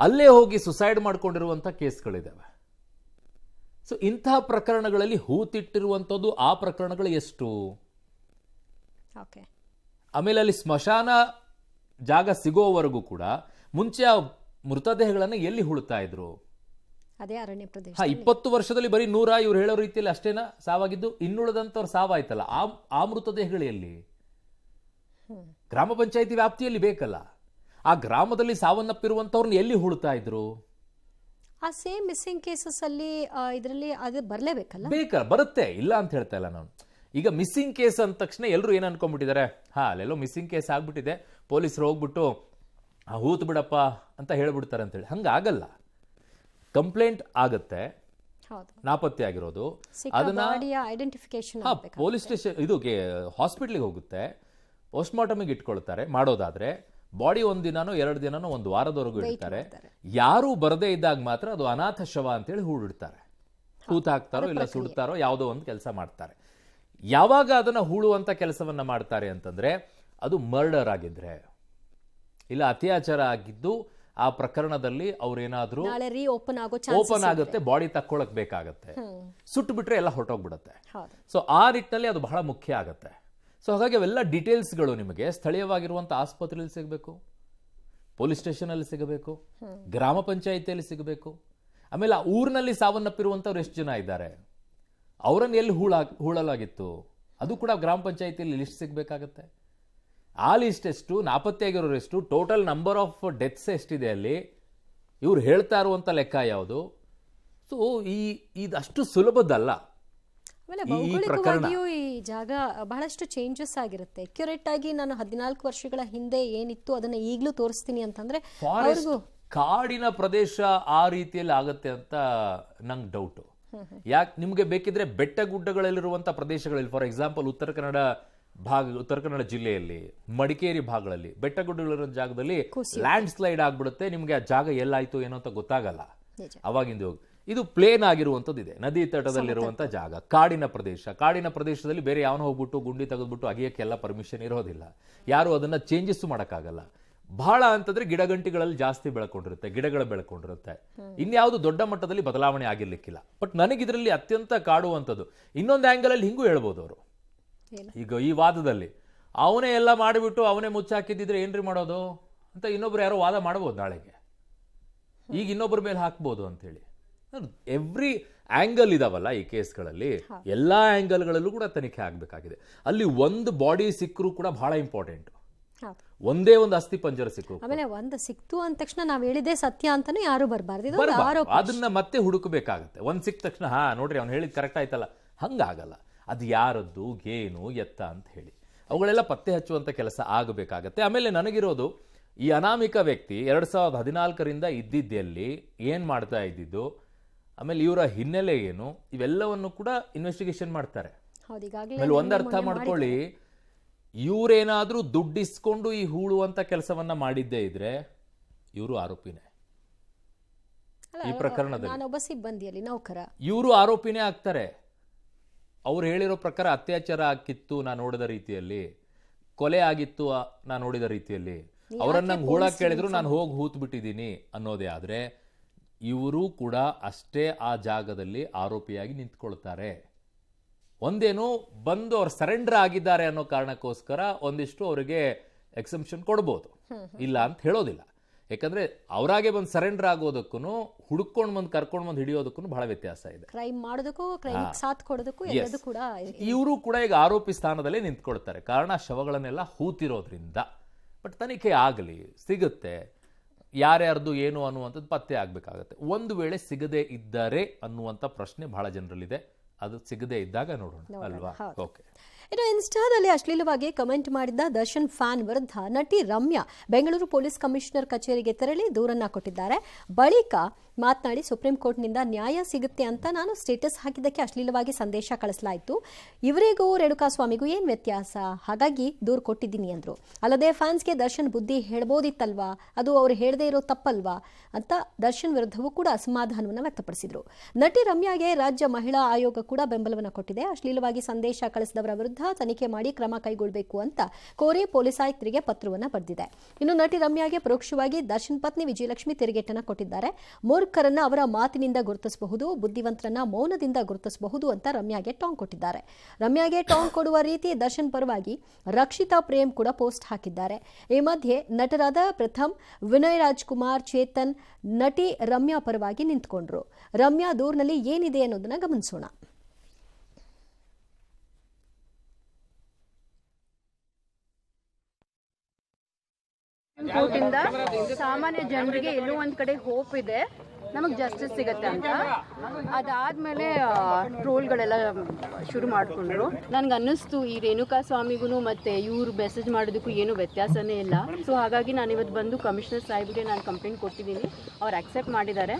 ಅಲ್ಲೇ ಹೋಗಿ ಸುಸೈಡ್ ಮಾಡ್ಕೊಂಡಿರುವಂಥ ಕೇಸ್ಗಳಿದ್ದಾವೆ. ಸೊ ಇಂತಹ ಪ್ರಕರಣಗಳಲ್ಲಿ ಹೂತಿಟ್ಟಿರುವಂಥದ್ದು ಆ ಪ್ರಕರಣಗಳು ಎಷ್ಟು? ಆಮೇಲೆ ಅಲ್ಲಿ ಸ್ಮಶಾನ ಜಾಗ ಸಿಗೋವರೆಗೂ ಕೂಡ ಮುಂಚೆ ಆ ಮೃತದೇಹಗಳನ್ನು ಎಲ್ಲಿ ಹುಳುತ್ತಾ ಇದ್ರು? ಅದೇ ಅರಣ್ಯ ಪ್ರದೇಶ. 20 ವರ್ಷದಲ್ಲಿ ಬರೀ 100 ಇವ್ರು ಹೇಳೋ ರೀತಿಯಲ್ಲಿ ಅಷ್ಟೇನಾ ಸಾವಾಗಿದ್ದು? ಇನ್ನುಳಿದಂಥವ್ರು ಸಾವಾಯ್ತಲ್ಲ, ಆ ಮೃತದೇಹಗಳು ಎಲ್ಲಿ? ಗ್ರಾಮ ಪಂಚಾಯತಿ ವ್ಯಾಪ್ತಿಯಲ್ಲಿ ಬೇಕಲ್ಲ. ಆ ಗ್ರಾಮದಲ್ಲಿ ಸಾವನ್ನಪ್ಪಿರುವಂತವ್ರನ್ನ ಎಲ್ಲಿ ಹುಳುತ್ತಾ ಇದ್ರು? ಆ ಸೇಮ್ ಮಿಸ್ಸಿಂಗ್ ಕೇಸಸ್ ಅಲ್ಲಿ ಇದರಲ್ಲಿ ಅದು ಬರಲೇಬೇಕಲ್ಲ? ಬರುತ್ತೆ, ಇಲ್ಲ ಅಂತ ಹೇಳ್ತಾ ಇಲ್ಲ ನಾನು. ಈಗ ಮಿಸ್ಸಿಂಗ್ ಕೇಸ್ ಅಂದ ತಕ್ಷಣ ಎಲ್ಲರೂ ಏನು ಅನ್ಕೊಂಡ್ಬಿಟ್ಟಿದ್ದಾರೆ, ಅಲ್ಲೆಲ್ಲೋ ಮಿಸ್ಸಿಂಗ್ ಕೇಸ್ ಆಗ್ಬಿಟ್ಟಿದೆ, ಪೊಲೀಸರು ಹೋಗ್ಬಿಟ್ಟು ಹೂತ್ ಬಿಡಪ್ಪ ಅಂತ ಹೇಳ್ಬಿಡ್ತಾರೆ ಅಂತೇಳಿ. ಹಂಗಾಗಲ್ಲ. ಕಂಪ್ಲೇಂಟ್ ಆಗತ್ತೆ, ನಾಪತ್ತೆ ಆಗಿರೋದು, ಅದನ್ನ ಪೊಲೀಸ್ ಸ್ಟೇಷನ್ ಇದು ಹಾಸ್ಪಿಟ್ಲಿಗೆ ಹೋಗುತ್ತೆ, ಪೋಸ್ಟ್ ಮಾರ್ಟಮ್ಗೆ ಇಟ್ಕೊಳ್ತಾರೆ. ಮಾಡೋದಾದ್ರೆ ಬಾಡಿ 1 ದಿನನೋ 2 ದಿನನೋ 1 ವಾರದವರೆಗೂ ಇಡ್ತಾರೆ. ಯಾರು ಬರದೇ ಇದ್ದಾಗ ಮಾತ್ರ ಅದು ಅನಾಥ ಶವ ಅಂತೇಳಿ ಹೂಡಿಡ್ತಾರೆ. ಹೂತ್ ಹಾಕ್ತಾರೋ ಇಲ್ಲ ಸುಡ್ತಾರೋ ಯಾವುದೋ ಒಂದು ಕೆಲಸ ಮಾಡ್ತಾರೆ. ಯಾವಾಗ ಅದನ್ನ ಹೂಳುವಂತ ಕೆಲಸವನ್ನ ಮಾಡ್ತಾರೆ ಅಂತಂದ್ರೆ ಅದು ಮರ್ಡರ್ ಆಗಿದ್ರೆ, ಇಲ್ಲ ಅತ್ಯಾಚಾರ ಆಗಿದ್ದು ಆ ಪ್ರಕರಣದಲ್ಲಿ ಅವ್ರೇನಾದ್ರೂ ಓಪನ್ ಆಗುತ್ತೆ, ಬಾಡಿ ತಕ್ಕೊಳಕ್ ಬೇಕಾಗತ್ತೆ, ಸುಟ್ಟು ಬಿಟ್ರೆ ಎಲ್ಲ ಹೊರಟೋಗ್ಬಿಡುತ್ತೆ. ಸೊ ಆ ನಿಟ್ಟಿನಲ್ಲಿ ಅದು ಬಹಳ ಮುಖ್ಯ ಆಗತ್ತೆ. ಸೊ ಹಾಗಾಗಿ ಅವೆಲ್ಲ ಡೀಟೇಲ್ಸ್ಗಳು ನಿಮಗೆ ಸ್ಥಳೀಯವಾಗಿರುವಂತ ಆಸ್ಪತ್ರೆಯಲ್ಲಿ ಸಿಗಬೇಕು, ಪೊಲೀಸ್ ಸ್ಟೇಷನ್ ಅಲ್ಲಿ ಸಿಗಬೇಕು, ಗ್ರಾಮ ಪಂಚಾಯಿತಿಯಲ್ಲಿ ಸಿಗಬೇಕು. ಆಮೇಲೆ ಆ ಊರಿನಲ್ಲಿ ಸಾವನ್ನಪ್ಪಿರುವಂತವ್ರು ಎಷ್ಟು ಜನ ಇದ್ದಾರೆ, ಅವರನ್ನು ಎಲ್ಲಿ ಹೂಳಲಾಗಿತ್ತು, ಅದು ಕೂಡ ಗ್ರಾಮ ಪಂಚಾಯಿತಿಯಲ್ಲಿ ಲಿಸ್ಟ್ ಸಿಗಬೇಕಾಗತ್ತೆ. ಆ ಲಿಸ್ಟ್ ಎಷ್ಟು, ನಾಪತ್ತೆ ಆಗಿರೋರು ಎಷ್ಟು, ಟೋಟಲ್ ನಂಬರ್ ಆಫ್ ಡೆತ್ಸ್ ಎಷ್ಟಿದೆ ಅಲ್ಲಿ, ಇವ್ರು ಹೇಳ್ತಾ ಇರುವಂತ ಲೆಕ್ಕ ಯಾವುದು? ಸೊ ಇದಷ್ಟು ಸುಲಭದಲ್ಲ. ಭೌಗೋಳಿಕವಾಗಿಯೂ ಈ ಜಾಗ ಬಹಳಷ್ಟು ಚೇಂಜಸ್ ಆಗಿರುತ್ತೆ. ಅಕ್ಯುರೇಟ್ ಆಗಿ ನಾನು 14 ವರ್ಷಗಳ ಹಿಂದೆ ಏನಿತ್ತು ಅದನ್ನ ಈಗಲೂ ತೋರಿಸ್ತೀನಿ ಅಂತಂದ್ರೆ ಕಾಡಿನ ಪ್ರದೇಶ ಆ ರೀತಿಯಲ್ಲಿ ಆಗತ್ತೆ ಅಂತ ನಂಗೆ ಡೌಟ್. ಯಾಕೆ ನಿಮ್ಗೆ ಬೇಕಿದ್ರೆ ಬೆಟ್ಟ ಗುಡ್ಡಗಳಲ್ಲಿರುವಂತ ಪ್ರದೇಶಗಳಲ್ಲಿ, ಫಾರ್ ಎಕ್ಸಾಂಪಲ್ ಉತ್ತರ ಕನ್ನಡ ಜಿಲ್ಲೆಯಲ್ಲಿ ಮಡಿಕೇರಿ ಭಾಗಗಳಲ್ಲಿ ಬೆಟ್ಟ ಗುಡ್ಡಗಳಿರೋ ಜಾಗದಲ್ಲಿ ಲ್ಯಾಂಡ್ ಸ್ಲೈಡ್ ಆಗ್ಬಿಡುತ್ತೆ, ನಿಮ್ಗೆ ಆ ಜಾಗ ಎಲ್ಲಾಯ್ತು ಏನೋ ಅಂತ ಗೊತ್ತಾಗಲ್ಲ ಅವಾಗಿಂದ ಹೋಗಿ. ಇದು ಪ್ಲೇನ್ ಆಗಿರುವಂತದ್ದು ಇದೆ, ನದಿ ತಟದಲ್ಲಿರುವಂತ ಜಾಗ, ಕಾಡಿನ ಪ್ರದೇಶದಲ್ಲಿ ಬೇರೆ ಯಾವನೋ ಹೋಗ್ಬಿಟ್ಟು ಗುಂಡಿ ತೆಗೆದ್ಬಿಟ್ಟು ಅಗಿಯಕ್ಕೆಲ್ಲ ಪರ್ಮಿಷನ್ ಇರೋದಿಲ್ಲ, ಯಾರು ಅದನ್ನ ಚೇಂಜಸ್ ಮಾಡಕ್ಕಾಗಲ್ಲ. ಬಹಳ ಅಂತಂದ್ರೆ ಗಿಡಗಂಟಿಗಳಲ್ಲಿ ಜಾಸ್ತಿ ಬೆಳ್ಕೊಂಡಿರುತ್ತೆ, ಇನ್ಯಾವುದು ದೊಡ್ಡ ಮಟ್ಟದಲ್ಲಿ ಬದಲಾವಣೆ ಆಗಿರ್ಲಿಕ್ಕಿಲ್ಲ. ಬಟ್ ನನಗಿದ್ರಲ್ಲಿ ಅತ್ಯಂತ ಕಾಡುವಂಥದ್ದು ಇನ್ನೊಂದು ಆಂಗಲ್ ಅಲ್ಲಿ ಹಿಂಗೂ ಹೇಳ್ಬೋದು ಅವರು. ಈಗ ಈ ವಾದದಲ್ಲಿ ಅವನೇ ಎಲ್ಲ ಮಾಡಿಬಿಟ್ಟು ಅವನೇ ಮುಚ್ಚಾಕಿದ್ರೆ ಏನ್ರಿ ಮಾಡೋದು ಅಂತ ಇನ್ನೊಬ್ರು ಯಾರೋ ವಾದ ಮಾಡಬಹುದು ನಾಳೆಗೆ, ಈಗ ಇನ್ನೊಬ್ಬರ ಮೇಲೆ ಹಾಕ್ಬೋದು ಅಂತ ಹೇಳಿ. ಎವ್ರಿ ಆಂಗಲ್ ಇದಾವಲ್ಲ ಈ ಕೇಸ್ಗಳಲ್ಲಿ, ಎಲ್ಲಾ ಆಂಗಲ್ಗಳಲ್ಲೂ ಕೂಡ ತನಿಖೆ ಆಗ್ಬೇಕಾಗಿದೆ. ಅಲ್ಲಿ ಒಂದು ಬಾಡಿ ಸಿಕ್ಕರೂ ಕೂಡ ಬಹಳ ಇಂಪಾರ್ಟೆಂಟ್. ಹೌದು. ಒಂದೇ ಒಂದು ಅಸ್ಥಿ ಪಂಜರ ಸಿಕ್ಕು ಆಮೇಲೆ ಒಂದು ಸಿಕ್ತು ಅಂದ ತಕ್ಷಣ ನಾವ್ ಹೇಳಿದೆ ಸತ್ಯ ಅಂತಾನು ಯಾರು ಬರಬಾರ್ದು. ಇದು ಒಂದು ಆರೋಪ. ಅದನ್ನ ಮತ್ತೆ ಹುಡುಕಬೇಕಾಗತ್ತೆ. ಒಂದ್ ಸಿಕ್ಕ ತಕ್ಷಣ ಹಾ ನೋಡ್ರಿ ಅವ್ನು ಹೇಳಿದ್ ಕರೆಕ್ಟ್ ಆಯ್ತಲ್ಲ, ಹಂಗಾಗಲ್ಲ. ಅದು ಯಾರದ್ದು, ಏನು, ಎತ್ತ ಅಂತ ಹೇಳಿ ಅವುಗಳೆಲ್ಲ ಪತ್ತೆ ಹಚ್ಚುವಂತ ಕೆಲಸ ಆಗಬೇಕಾಗತ್ತೆ. ಆಮೇಲೆ ನನಗಿರೋದು, ಈ ಅನಾಮಿಕ ವ್ಯಕ್ತಿ 2014ರಿಂದ ಇದ್ದಿದ್ದೆಲ್ಲಿ, ಏನ್ ಮಾಡ್ತಾ ಇದ್ದಿದ್ದು, ಆಮೇಲೆ ಇವರ ಹಿನ್ನೆಲೆ ಏನು, ಇವೆಲ್ಲವನ್ನು ಕೂಡ ಇನ್ವೆಸ್ಟಿಗೇಷನ್ ಮಾಡ್ತಾರೆ. ಆಮೇಲೆ ಒಂದ್ ಅರ್ಥ ಮಾಡ್ಕೊಳ್ಳಿ, ಇವರೇನಾದ್ರೂ ದುಡ್ಡಿಸ್ಕೊಂಡು ಈ ಹೂಳುವಂತ ಕೆಲಸವನ್ನ ಮಾಡಿದ್ದೇ ಇದ್ರೆ ಇವರು ಆರೋಪಿನೇ ಈ ಪ್ರಕರಣದಲ್ಲಿ. ನಾನೊಬ್ಬ ಸಿಬ್ಬಂದಿಯಲ್ಲಿ ನೌಕರ, ಇವರು ಆರೋಪಿನೇ ಆಗ್ತಾರೆ. ಅವ್ರು ಹೇಳಿರೋ ಪ್ರಕಾರ ಅತ್ಯಾಚಾರ ಆಗಿತ್ತು ನಾ ನೋಡಿದ ರೀತಿಯಲ್ಲಿ, ಕೊಲೆ ಆಗಿತ್ತು ನಾ ನೋಡಿದ ರೀತಿಯಲ್ಲಿ, ಅವರನ್ನ ಹೂಳಕ್ ಕೇಳಿದ್ರು ನಾನು ಹೋಗಿ ಹೂತ್ ಬಿಟ್ಟಿದ್ದೀನಿ ಅನ್ನೋದೇ ಆದ್ರೆ ಇವರು ಕೂಡ ಅಷ್ಟೇ ಆ ಜಾಗದಲ್ಲಿ ಆರೋಪಿಯಾಗಿ ನಿಂತ್ಕೊಳ್ತಾರೆ. ಒಂದೇನು ಬಂದು ಅವ್ರು ಸರೆಂಡರ್ ಆಗಿದ್ದಾರೆ ಅನ್ನೋ ಕಾರಣಕ್ಕೋಸ್ಕರ ಒಂದಿಷ್ಟು ಅವರಿಗೆ ಎಕ್ಸೆಂಪ್ಷನ್ ಕೊಡ್ಬೋದು, ಇಲ್ಲ ಅಂತ ಹೇಳೋದಿಲ್ಲ. ಯಾಕಂದ್ರೆ ಅವರಾಗೆ ಬಂದು ಸರೆಂಡರ್ ಆಗೋದಕ್ಕೂ ಹುಡುಕೊಂಡು ಬಂದು ಕರ್ಕೊಂಡು ಬಂದು ಹಿಡಿಯೋದಕ್ಕೂ ಬಹಳ ವ್ಯತ್ಯಾಸ ಇದೆ. ಕ್ರೈಮ್ ಮಾಡೋದಕ್ಕೂ ಕ್ರೈಮ್ ಸಾಥ್ ಕೊಡೋದಕ್ಕೂ ಎಲ್ಲದೂ ಕೂಡ. ಇವರು ಕೂಡ ಈಗ ಆರೋಪಿ ಸ್ಥಾನದಲ್ಲೇ ನಿಂತ್ಕೊಳ್ತಾರೆ, ಕಾರಣ ಶವಗಳನ್ನೆಲ್ಲ ಹೂತಿರೋದ್ರಿಂದ. ಬಟ್ ತನಿಖೆ ಆಗಲಿ, ಸಿಗುತ್ತೆ, ಯಾರ್ಯಾರ್ದು ಏನು ಅನ್ನುವಂಥದ್ದು ಪತ್ತೆ ಆಗಬೇಕಾಗತ್ತೆ. ಒಂದು ವೇಳೆ ಸಿಗದೆ ಇದ್ದಾರೆ ಅನ್ನುವಂಥ ಪ್ರಶ್ನೆ ಬಹಳ ಜನರಲ್ಲಿದೆ. ಅದು ಸಿಗದೆ ಇದ್ದಾಗ ನೋಡೋಣ ಅಲ್ವಾ? ಓಕೆ. ಇನ್ನು ಇನ್ಸ್ಟಾದಲ್ಲಿ ಅಶ್ಲೀಲವಾಗಿ ಕಮೆಂಟ್ ಮಾಡಿದ್ದ ದರ್ಶನ್ ಫ್ಯಾನ್ ವಿರುದ್ಧ ನಟಿ ರಮ್ಯಾ ಬೆಂಗಳೂರು ಪೊಲೀಸ್ ಕಮಿಷನರ್ ಕಚೇರಿಗೆ ತೆರಳಿ ದೂರನ್ನ ಕೊಟ್ಟಿದ್ದಾರೆ. ಬಳಿಕ ಮಾತನಾಡಿ, ಸುಪ್ರೀಂ ಕೋರ್ಟ್ನಿಂದ ನ್ಯಾಯ ಸಿಗುತ್ತೆ ಅಂತ ನಾನು ಸ್ಟೇಟಸ್ ಹಾಕಿದ್ದಕ್ಕೆ ಅಶ್ಲೀಲವಾಗಿ ಸಂದೇಶ ಕಳಿಸಲಾಯಿತು. ಇವರಿಗೂ ರೇಣುಕಾಸ್ವಾಮಿಗೂ ಏನು ವ್ಯತ್ಯಾಸ, ಹಾಗಾಗಿ ದೂರು ಕೊಟ್ಟಿದ್ದೀನಿ ಅಂದ್ರು. ಅಲ್ಲದೆ ಫ್ಯಾನ್ಸ್ಗೆ ದರ್ಶನ್ ಬುದ್ಧಿ ಹೇಳ್ಬೋದಿತ್ತಲ್ವಾ, ಅದು ಅವ್ರು ಹೇಳದೇ ಇರೋ ತಪ್ಪಲ್ವಾ ಅಂತ ದರ್ಶನ್ ವಿರುದ್ಧವೂ ಕೂಡ ಅಸಮಾಧಾನವನ್ನು ವ್ಯಕ್ತಪಡಿಸಿದ್ರು. ನಟಿ ರಮ್ಯಾಗೆ ರಾಜ್ಯ ಮಹಿಳಾ ಆಯೋಗ ಕೂಡ ಬೆಂಬಲವನ್ನು ಕೊಟ್ಟಿದೆ. ಅಶ್ಲೀಲವಾಗಿ ಸಂದೇಶ ಕಳಿಸಿದವರ ವಿರುದ್ಧ ತನಿಖೆ ಮಾಡಿ ಕ್ರಮ ಕೈಗೊಳ್ಳಬೇಕು ಅಂತ ಕೋರಿ ಪೊಲೀಸ್ ಆಯುಕ್ತರಿಗೆ ಪತ್ರವನ್ನು ಬರೆದಿದೆ. ಇನ್ನು ನಟಿ ರಮ್ಯಾಗೆ ಪರೋಕ್ಷವಾಗಿ ದರ್ಶನ್ ಪತ್ನಿ ವಿಜಯಲಕ್ಷ್ಮಿ ತಿರುಗೇಟನ್ನು ಕೊಟ್ಟಿದ್ದಾರೆ. ಮೂರ್ಖರನ್ನ ಅವರ ಮಾತಿನಿಂದ ಗುರುತಿಸಬಹುದು, ಬುದ್ಧಿವಂತರನ್ನ ಮೌನದಿಂದ ಗುರುತಿಸಬಹುದು ಅಂತ ರಮ್ಯಾಗೆ ಟಾಂಗ್ ಕೊಟ್ಟಿದ್ದಾರೆ. ರಮ್ಯಾಗೆ ಟಾಂಗ್ ಕೊಡುವ ರೀತಿ ದರ್ಶನ್ ಪರವಾಗಿ ರಕ್ಷಿತಾ ಪ್ರೇಮ್ ಕೂಡ ಪೋಸ್ಟ್ ಹಾಕಿದ್ದಾರೆ. ಈ ಮಧ್ಯೆ ನಟರಾದ ಪ್ರಥಮ್, ವಿನಯ್ ರಾಜ್ಕುಮಾರ್, ಚೇತನ್ ನಟಿ ರಮ್ಯಾ ಪರವಾಗಿ ನಿಂತ್ಕೊಂಡ್ರು. ರಮ್ಯಾ ದೂರಿನಲ್ಲಿ ಏನಿದೆ ಅನ್ನೋದನ್ನ ಗಮನಿಸೋಣ. ಕೋರ್ಟಿಂದ ಸಾಮಾನ್ಯ ಜನರಿಗೆ ಎಲ್ಲೋ ಒಂದ್ ಕಡೆ ಹೋಪ್ ಇದೆ ನಮಗೆ ಜಸ್ಟಿಸ್ ಸಿಗತ್ತೆ ಅಂತ. ಅದಾದ್ಮೇಲೆ ಟ್ರೋಲ್ಗಳೆಲ್ಲ ಶುರು ಮಾಡಿಕೊಂಡ್ರು. ನನ್ಗೆ ಅನ್ನಿಸ್ತು ಈ ರೇಣುಕಾ ಸ್ವಾಮಿಗೂ ಮತ್ತೆ ಇವ್ರು ಮೆಸೇಜ್ ಮಾಡೋದಕ್ಕೂ ಏನು ವ್ಯತ್ಯಾಸನೇ ಇಲ್ಲ. ಸೊ ಹಾಗಾಗಿ ನಾನು ಇವತ್ತು ಬಂದು ಕಮಿಷನರ್ ಸಾಹೇಬ್ಗೆ ನಾನು ಕಂಪ್ಲೇಂಟ್ ಕೊಟ್ಟಿದ್ದೀನಿ. ಅವ್ರು ಅಕ್ಸೆಪ್ಟ್ ಮಾಡಿದ್ದಾರೆ.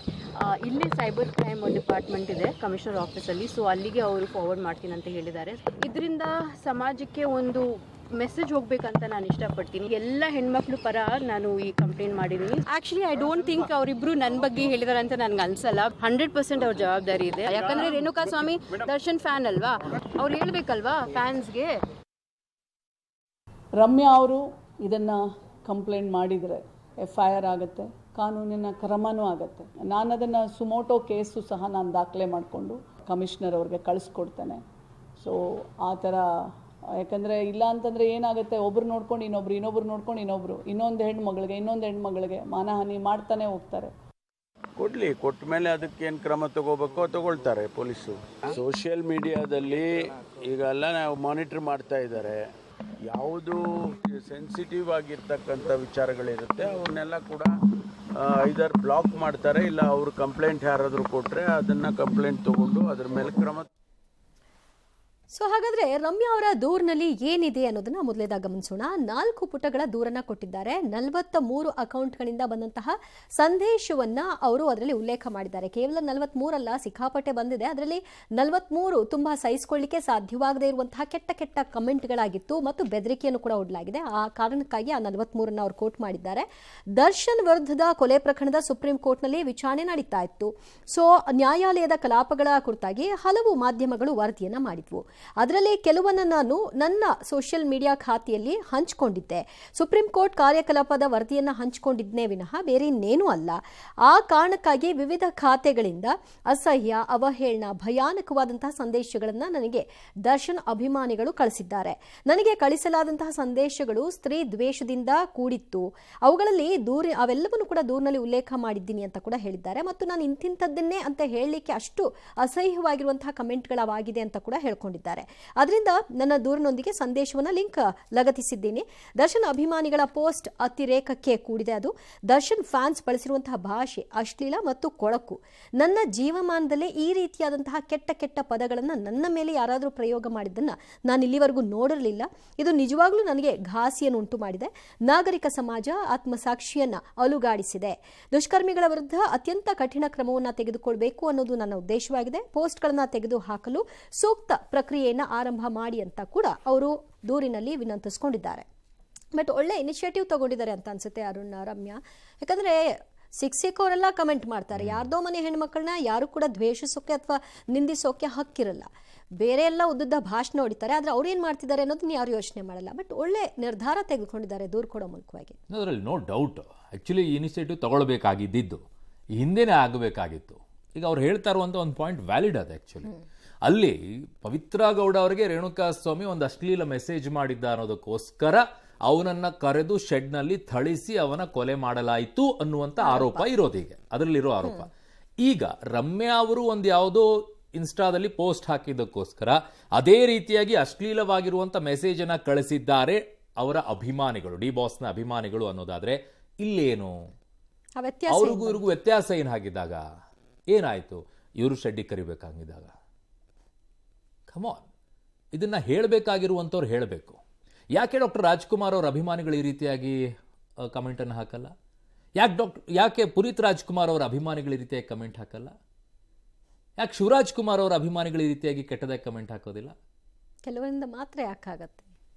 ಇಲ್ಲಿ ಸೈಬರ್ ಕ್ರೈಮ್ ಡಿಪಾರ್ಟ್ಮೆಂಟ್ ಇದೆ ಕಮಿಷನರ್ ಆಫೀಸಲ್ಲಿ, ಸೊ ಅಲ್ಲಿಗೆ ಅವರು ಫಾರ್ವರ್ಡ್ ಮಾಡ್ತೀನಿ ಅಂತ ಹೇಳಿದ್ದಾರೆ. ಇದರಿಂದ ಸಮಾಜಕ್ಕೆ ಒಂದು ಮೆಸೇಜ್ ಹೋಗ್ಬೇಕಂತ ನಾನು ಇಷ್ಟಪಡ್ತೀನಿ. ಎಲ್ಲ ಹೆಣ್ಮಕ್ಳು ಪರ ನಾನು ಈ ಕಂಪ್ಲೇಂಟ್ ಮಾಡಿದ್ದೀನಿ. ಆಕ್ಚುಲಿ ಐ ಡೋಂಟ್ ಥಿಂಕ್ ಅವರಿಬ್ರು ನನ್ನ ಬಗ್ಗೆ ಹೇಳಿದಾರೆ ಅಂತ ನನ್ಗೆ ಅನ್ಸಲ್ಲ. 100% ಅವ್ರ ಜವಾಬ್ದಾರಿ ಇದೆ. ಯಾಕಂದ್ರೆ ರೇಣುಕಾ ಸ್ವಾಮಿ ದರ್ಶನ್ ಫ್ಯಾನ್ ಅಲ್ವಾ, ಅವ್ರು ಹೇಳ್ಬೇಕಲ್ವಾ ಫ್ಯಾನ್ಸ್ಗೆ. ರಮ್ಯಾ ಅವರು ಇದನ್ನು ಕಂಪ್ಲೇಂಟ್ ಮಾಡಿದರೆ FIR ಆಗುತ್ತೆ, ಕಾನೂನಿನ ಕ್ರಮನೂ ಆಗುತ್ತೆ. ನಾನು ಅದನ್ನು ಸುಮೋಟೋ ಕೇಸು ಸಹ ನಾನು ದಾಖಲೆ ಮಾಡಿಕೊಂಡು ಕಮಿಷನರ್ ಅವ್ರಿಗೆ ಕಳಿಸ್ಕೊಡ್ತೇನೆ. ಸೊ ಆ ಥರ, ಯಾಕಂದರೆ ಇಲ್ಲ ಅಂತಂದರೆ ಏನಾಗುತ್ತೆ, ಒಬ್ರು ನೋಡ್ಕೊಂಡು ಇನ್ನೊಬ್ರು ನೋಡ್ಕೊಂಡು ಇನ್ನೊಂದು ಹೆಣ್ಮಗಳಿಗೆ ಮಾನಹಾನಿ ಮಾಡ್ತಾನೆ ಹೋಗ್ತಾರೆ. ಕೊಟ್ಟ ಮೇಲೆ ಅದಕ್ಕೇನು ಕ್ರಮ ತಗೋಳ್ತಾರೆ ಪೊಲೀಸು. ಸೋಷಿಯಲ್ ಮೀಡಿಯಾದಲ್ಲಿ ಈಗೆಲ್ಲ ನಾವು ಮಾನಿಟರ್ ಮಾಡ್ತಾ ಇದ್ದಾರೆ. ಯಾವುದು ಸೆನ್ಸಿಟಿವ್ ಆಗಿರ್ತಕ್ಕಂಥ ವಿಚಾರಗಳಿರುತ್ತೆ ಅವನ್ನೆಲ್ಲ ಕೂಡ ಐದರ್ ಬ್ಲಾಕ್ ಮಾಡ್ತಾರೆ, ಇಲ್ಲ ಅವರು ಕಂಪ್ಲೇಂಟ್ ಯಾರಾದರೂ ಕೊಟ್ಟರೆ ಅದನ್ನು ಕಂಪ್ಲೇಂಟ್ ತಗೊಂಡು ಅದ್ರ ಮೇಲೆ ಕ್ರಮ. ಸೊ ಹಾಗಾದ್ರೆ ರಮ್ಯಾ ಅವರ ದೂರಿನಲ್ಲಿ ಏನಿದೆ ಅನ್ನೋದನ್ನ ಮೊದಲೇದಾಗ ಗಮನಿಸೋಣ. 4 ಪುಟಗಳ ದೂರನ್ನ ಕೊಟ್ಟಿದ್ದಾರೆ. 43 ಅಕೌಂಟ್ಗಳಿಂದ ಬಂದಂತಹ ಸಂದೇಶವನ್ನ ಅವರು ಅದರಲ್ಲಿ ಉಲ್ಲೇಖ ಮಾಡಿದ್ದಾರೆ. ಕೇವಲ 43 ಅಲ್ಲ, ಸಿಕ್ಕಾಪಟ್ಟೆ ಬಂದಿದೆ. ಅದರಲ್ಲಿ 43 ತುಂಬಾ ಸಹಿಸಿಕೊಳ್ಳಿಕ್ಕೆ ಸಾಧ್ಯವಾಗದೇ ಇರುವಂತಹ ಕೆಟ್ಟ ಕಮೆಂಟ್ಗಳಾಗಿತ್ತು ಮತ್ತು ಬೆದರಿಕೆಯನ್ನು ಕೂಡ ಒಡ್ಡಲಾಗಿದೆ. ಆ ಕಾರಣಕ್ಕಾಗಿ ಆ 43 ಅವರು ಕೋಟ್ ಮಾಡಿದ್ದಾರೆ. ದರ್ಶನ್ ವಿರುದ್ಧದ ಕೊಲೆ ಪ್ರಕರಣದ ಸುಪ್ರೀಂ ಕೋರ್ಟ್ನಲ್ಲಿ ವಿಚಾರಣೆ ನಡೀತಾ ಇತ್ತು. ಸೊ ನ್ಯಾಯಾಲಯದ ಕಲಾಪಗಳ ಕುರಿತಾಗಿ ಹಲವು ಮಾಧ್ಯಮಗಳು ವರದಿಯನ್ನ ಮಾಡಿದ್ವು. ಅದರಲ್ಲಿ ಕೆಲವನ್ನ ನಾನು ನನ್ನ ಸೋಷಿಯಲ್ ಮೀಡಿಯಾ ಖಾತೆಯಲ್ಲಿ ಹಂಚಿಕೊಂಡಿದ್ದೆ. ಸುಪ್ರೀಂ ಕೋರ್ಟ್ ಕಾರ್ಯಕಲಾಪದ ವರದಿಯನ್ನ ಹಂಚಿಕೊಂಡಿದ್ನೇ ವಿನಃ ಬೇರೆ ಇನ್ನೇನೂ ಅಲ್ಲ. ಆ ಕಾರಣಕ್ಕಾಗಿ ವಿವಿಧ ಖಾತೆಗಳಿಂದ ಅಸಹ್ಯ, ಅವಹೇಳನ, ಭಯಾನಕವಾದಂತಹ ಸಂದೇಶಗಳನ್ನ ನನಗೆ ದರ್ಶನ್ ಅಭಿಮಾನಿಗಳು ಕಳಿಸಿದ್ದಾರೆ. ನನಗೆ ಕಳಿಸಲಾದಂತಹ ಸಂದೇಶಗಳು ಸ್ತ್ರೀ ದ್ವೇಷದಿಂದ ಕೂಡಿತ್ತು. ಅವುಗಳಲ್ಲಿ ಅವೆಲ್ಲವನ್ನು ಕೂಡ ದೂರಿನಲ್ಲಿ ಉಲ್ಲೇಖ ಮಾಡಿದ್ದೀನಿ ಅಂತ ಕೂಡ ಹೇಳಿದ್ದಾರೆ. ಮತ್ತು ನಾನು ಇಂಥದ್ದನ್ನೇ ಅಂತ ಹೇಳಲಿಕ್ಕೆ ಅಷ್ಟು ಅಸಹ್ಯವಾಗಿರುವಂತಹ ಕಮೆಂಟ್ಗಳಾಗಿದೆ ಅಂತ ಕೂಡ ಹೇಳ್ಕೊಂಡಿದ್ದಾರೆ. ಮಾಡಿದ್ದಾರೆ. ಅದರಿಂದ ನನ್ನ ದೂರಿನೊಂದಿಗೆ ಸಂದೇಶವನ್ನು ಲಿಂಕ್ ಲಗತ್ತಿಸಿದ್ದೀನಿ. ದರ್ಶನ್ ಅಭಿಮಾನಿಗಳ ಪೋಸ್ಟ್ ಅತಿರೇಕಕ್ಕೆ ಕೂಡಿದೆ. ಅದು ದರ್ಶನ್ ಫ್ಯಾನ್ಸ್ ಬಳಸಿರುವಂತಹ ಭಾಷೆ ಅಶ್ಲೀಲ ಮತ್ತು ಕೊಳಕು. ನನ್ನ ಜೀವಮಾನದಲ್ಲೇ ಈ ರೀತಿಯಾದಂತಹ ಕೆಟ್ಟ ಕೆಟ್ಟ ಪದಗಳನ್ನು ನನ್ನ ಮೇಲೆ ಯಾರಾದರೂ ಪ್ರಯೋಗ ಮಾಡಿದ್ದನ್ನು ನಾನು ಇಲ್ಲಿವರೆಗೂ ನೋಡಿರಲಿಲ್ಲ. ಇದು ನಿಜವಾಗ್ಲೂ ನನಗೆ ಘಾಸಿಯನ್ನು ಉಂಟು ಮಾಡಿದೆ. ನಾಗರಿಕ ಸಮಾಜ ಆತ್ಮಸಾಕ್ಷಿಯನ್ನ ಅಲುಗಾಡಿಸಿದೆ. ದುಷ್ಕರ್ಮಿಗಳ ವಿರುದ್ಧ ಅತ್ಯಂತ ಕಠಿಣ ಕ್ರಮವನ್ನು ತೆಗೆದುಕೊಳ್ಬೇಕು ಅನ್ನೋದು ನನ್ನ ಉದ್ದೇಶವಾಗಿದೆ. ಪೋಸ್ಟ್ಗಳನ್ನ ತೆಗೆದು ಹಾಕಲು ಸೂಕ್ತ ಪ್ರಕ್ರಿಯೆಯನ್ನು ಆರಂಭ ಮಾಡಿ ಅಂತ ಕೂಡ ಅವರು ದೂರಿನಲ್ಲಿ ವಿನಂತಿಸಿಕೊಂಡಿದ್ದಾರೆ. ಬಟ್ ಒಳ್ಳೆ ಇನಿಷಿಯೇಟಿವ್ ತಗೊಂಡಿದ್ದಾರೆ ಅಂತ ಅನ್ಸುತ್ತೆ ಅರುಣ್, ರಮ್ಯಾ. ಯಾಕಂದ್ರೆ ಸಿಕ್ಕೋರೆಲ್ಲ ಕಮೆಂಟ್ ಮಾಡ್ತಾರೆ. ಯಾರ್ದೋ ಮನೆ ಹೆಣ್ಮಕ್ಳನ್ನ ಯಾರು ಕೂಡ ದ್ವೇಷಿಸೋಕೆ ಅಥವಾ ನಿಂದಿಸೋಕೆ ಹಕ್ಕಿರಲ್ಲ. ಬೇರೆ ಎಲ್ಲ ಉದ್ದುದ್ದ ಭಾಷಣ ಹೊಡಿತಾರೆ. ಆದರೆ ಅವ್ರು ಏನು ಮಾಡ್ತಿದ್ದಾರೆ ಅನ್ನೋದನ್ನ ಯಾರು ಯೋಚನೆ ಮಾಡಲ್ಲ. ಬಟ್ ಒಳ್ಳೆ ನಿರ್ಧಾರ ತೆಗೆದುಕೊಂಡಿದ್ದಾರೆ ದೂರು ಕೊಡೋ ಮೂಲಕವಾಗಿ. ಅದರಲ್ಲಿ ನೋ ಡೌಟ್. ಆ್ಯಕ್ಚುಲಿ ಇನಿಷಿಯೇಟಿವ್ ತಗೊಳ್ಬೇಕಾಗಿದ್ದು ಹಿಂದೆನೇ ಆಗಬೇಕಾಗಿತ್ತು. ಈಗ ಅವ್ರು ಹೇಳ್ತಾ ಇರುವಂಥ ಒಂದು ಪಾಯಿಂಟ್ ವ್ಯಾಲಿಡ್ ಅದು. ಆ್ಯಕ್ಚುಲಿ ಅಲ್ಲಿ ಪವಿತ್ರ ಗೌಡ ಅವರಿಗೆ ರೇಣುಕಾ ಸ್ವಾಮಿ ಒಂದು ಅಶ್ಲೀಲ ಮೆಸೇಜ್ ಮಾಡಿದ್ದ ಅನ್ನೋದಕ್ಕೋಸ್ಕರ ಅವನನ್ನ ಕರೆದು ಶೆಡ್ನಲ್ಲಿ ಥಳಿಸಿ ಅವನ ಕೊಲೆ ಮಾಡಲಾಯಿತು ಅನ್ನುವಂಥ ಆರೋಪ ಇರೋದೀಗೆ, ಅದರಲ್ಲಿರೋ ಆರೋಪ. ಈಗ ರಮ್ಯಾ ಅವರು ಒಂದು ಯಾವುದೋ ಇನ್ಸ್ಟಾದಲ್ಲಿ ಪೋಸ್ಟ್ ಹಾಕಿದ್ದಕ್ಕೋಸ್ಕರ ಅದೇ ರೀತಿಯಾಗಿ ಅಶ್ಲೀಲವಾಗಿರುವಂಥ ಮೆಸೇಜನ್ನು ಕಳಿಸಿದ್ದಾರೆ ಅವರ ಅಭಿಮಾನಿಗಳು, ಡಿ ಬಾಸ್ನ ಅಭಿಮಾನಿಗಳು ಅನ್ನೋದಾದ್ರೆ ಇಲ್ಲೇನು ಅವ್ರಿಗೂ ಇವ್ರಿಗೂ ವ್ಯತ್ಯಾಸ ಏನು ಹಾಗಿದ್ದಾಗ ಏನಾಯ್ತು? ಇವರು ಶೆಡ್ಡಿಗೆ ಕರಿಬೇಕಾಗಿದ್ದಾಗ ಕಮಾನ್, ಇದನ್ನ ಹೇಳಬೇಕಾಗಿರುವಂಥವ್ರು ಹೇಳಬೇಕು. ಯಾಕೆ ಡಾಕ್ಟರ್ ರಾಜ್ಕುಮಾರ್ ಅವ್ರ ಅಭಿಮಾನಿಗಳು ಈ ರೀತಿಯಾಗಿ ಕಮೆಂಟನ್ನು ಹಾಕಲ್ಲ? ಯಾಕೆ ಪುನೀತ್ ರಾಜ್ಕುಮಾರ್ ಅವರ ಅಭಿಮಾನಿಗಳು ಈ ರೀತಿಯಾಗಿ ಕಮೆಂಟ್ ಹಾಕಲ್ಲ? ಯಾಕೆ ಶಿವರಾಜ್ ಕುಮಾರ್ ಅವರ ಅಭಿಮಾನಿಗಳು ಈ ರೀತಿಯಾಗಿ ಕೆಟ್ಟದಾಗಿ ಕಮೆಂಟ್ ಹಾಕೋದಿಲ್ಲ? ಕೆಲವರಿಂದ ಮಾತ್ರ ಯಾಕಾಗತ್ತೆ?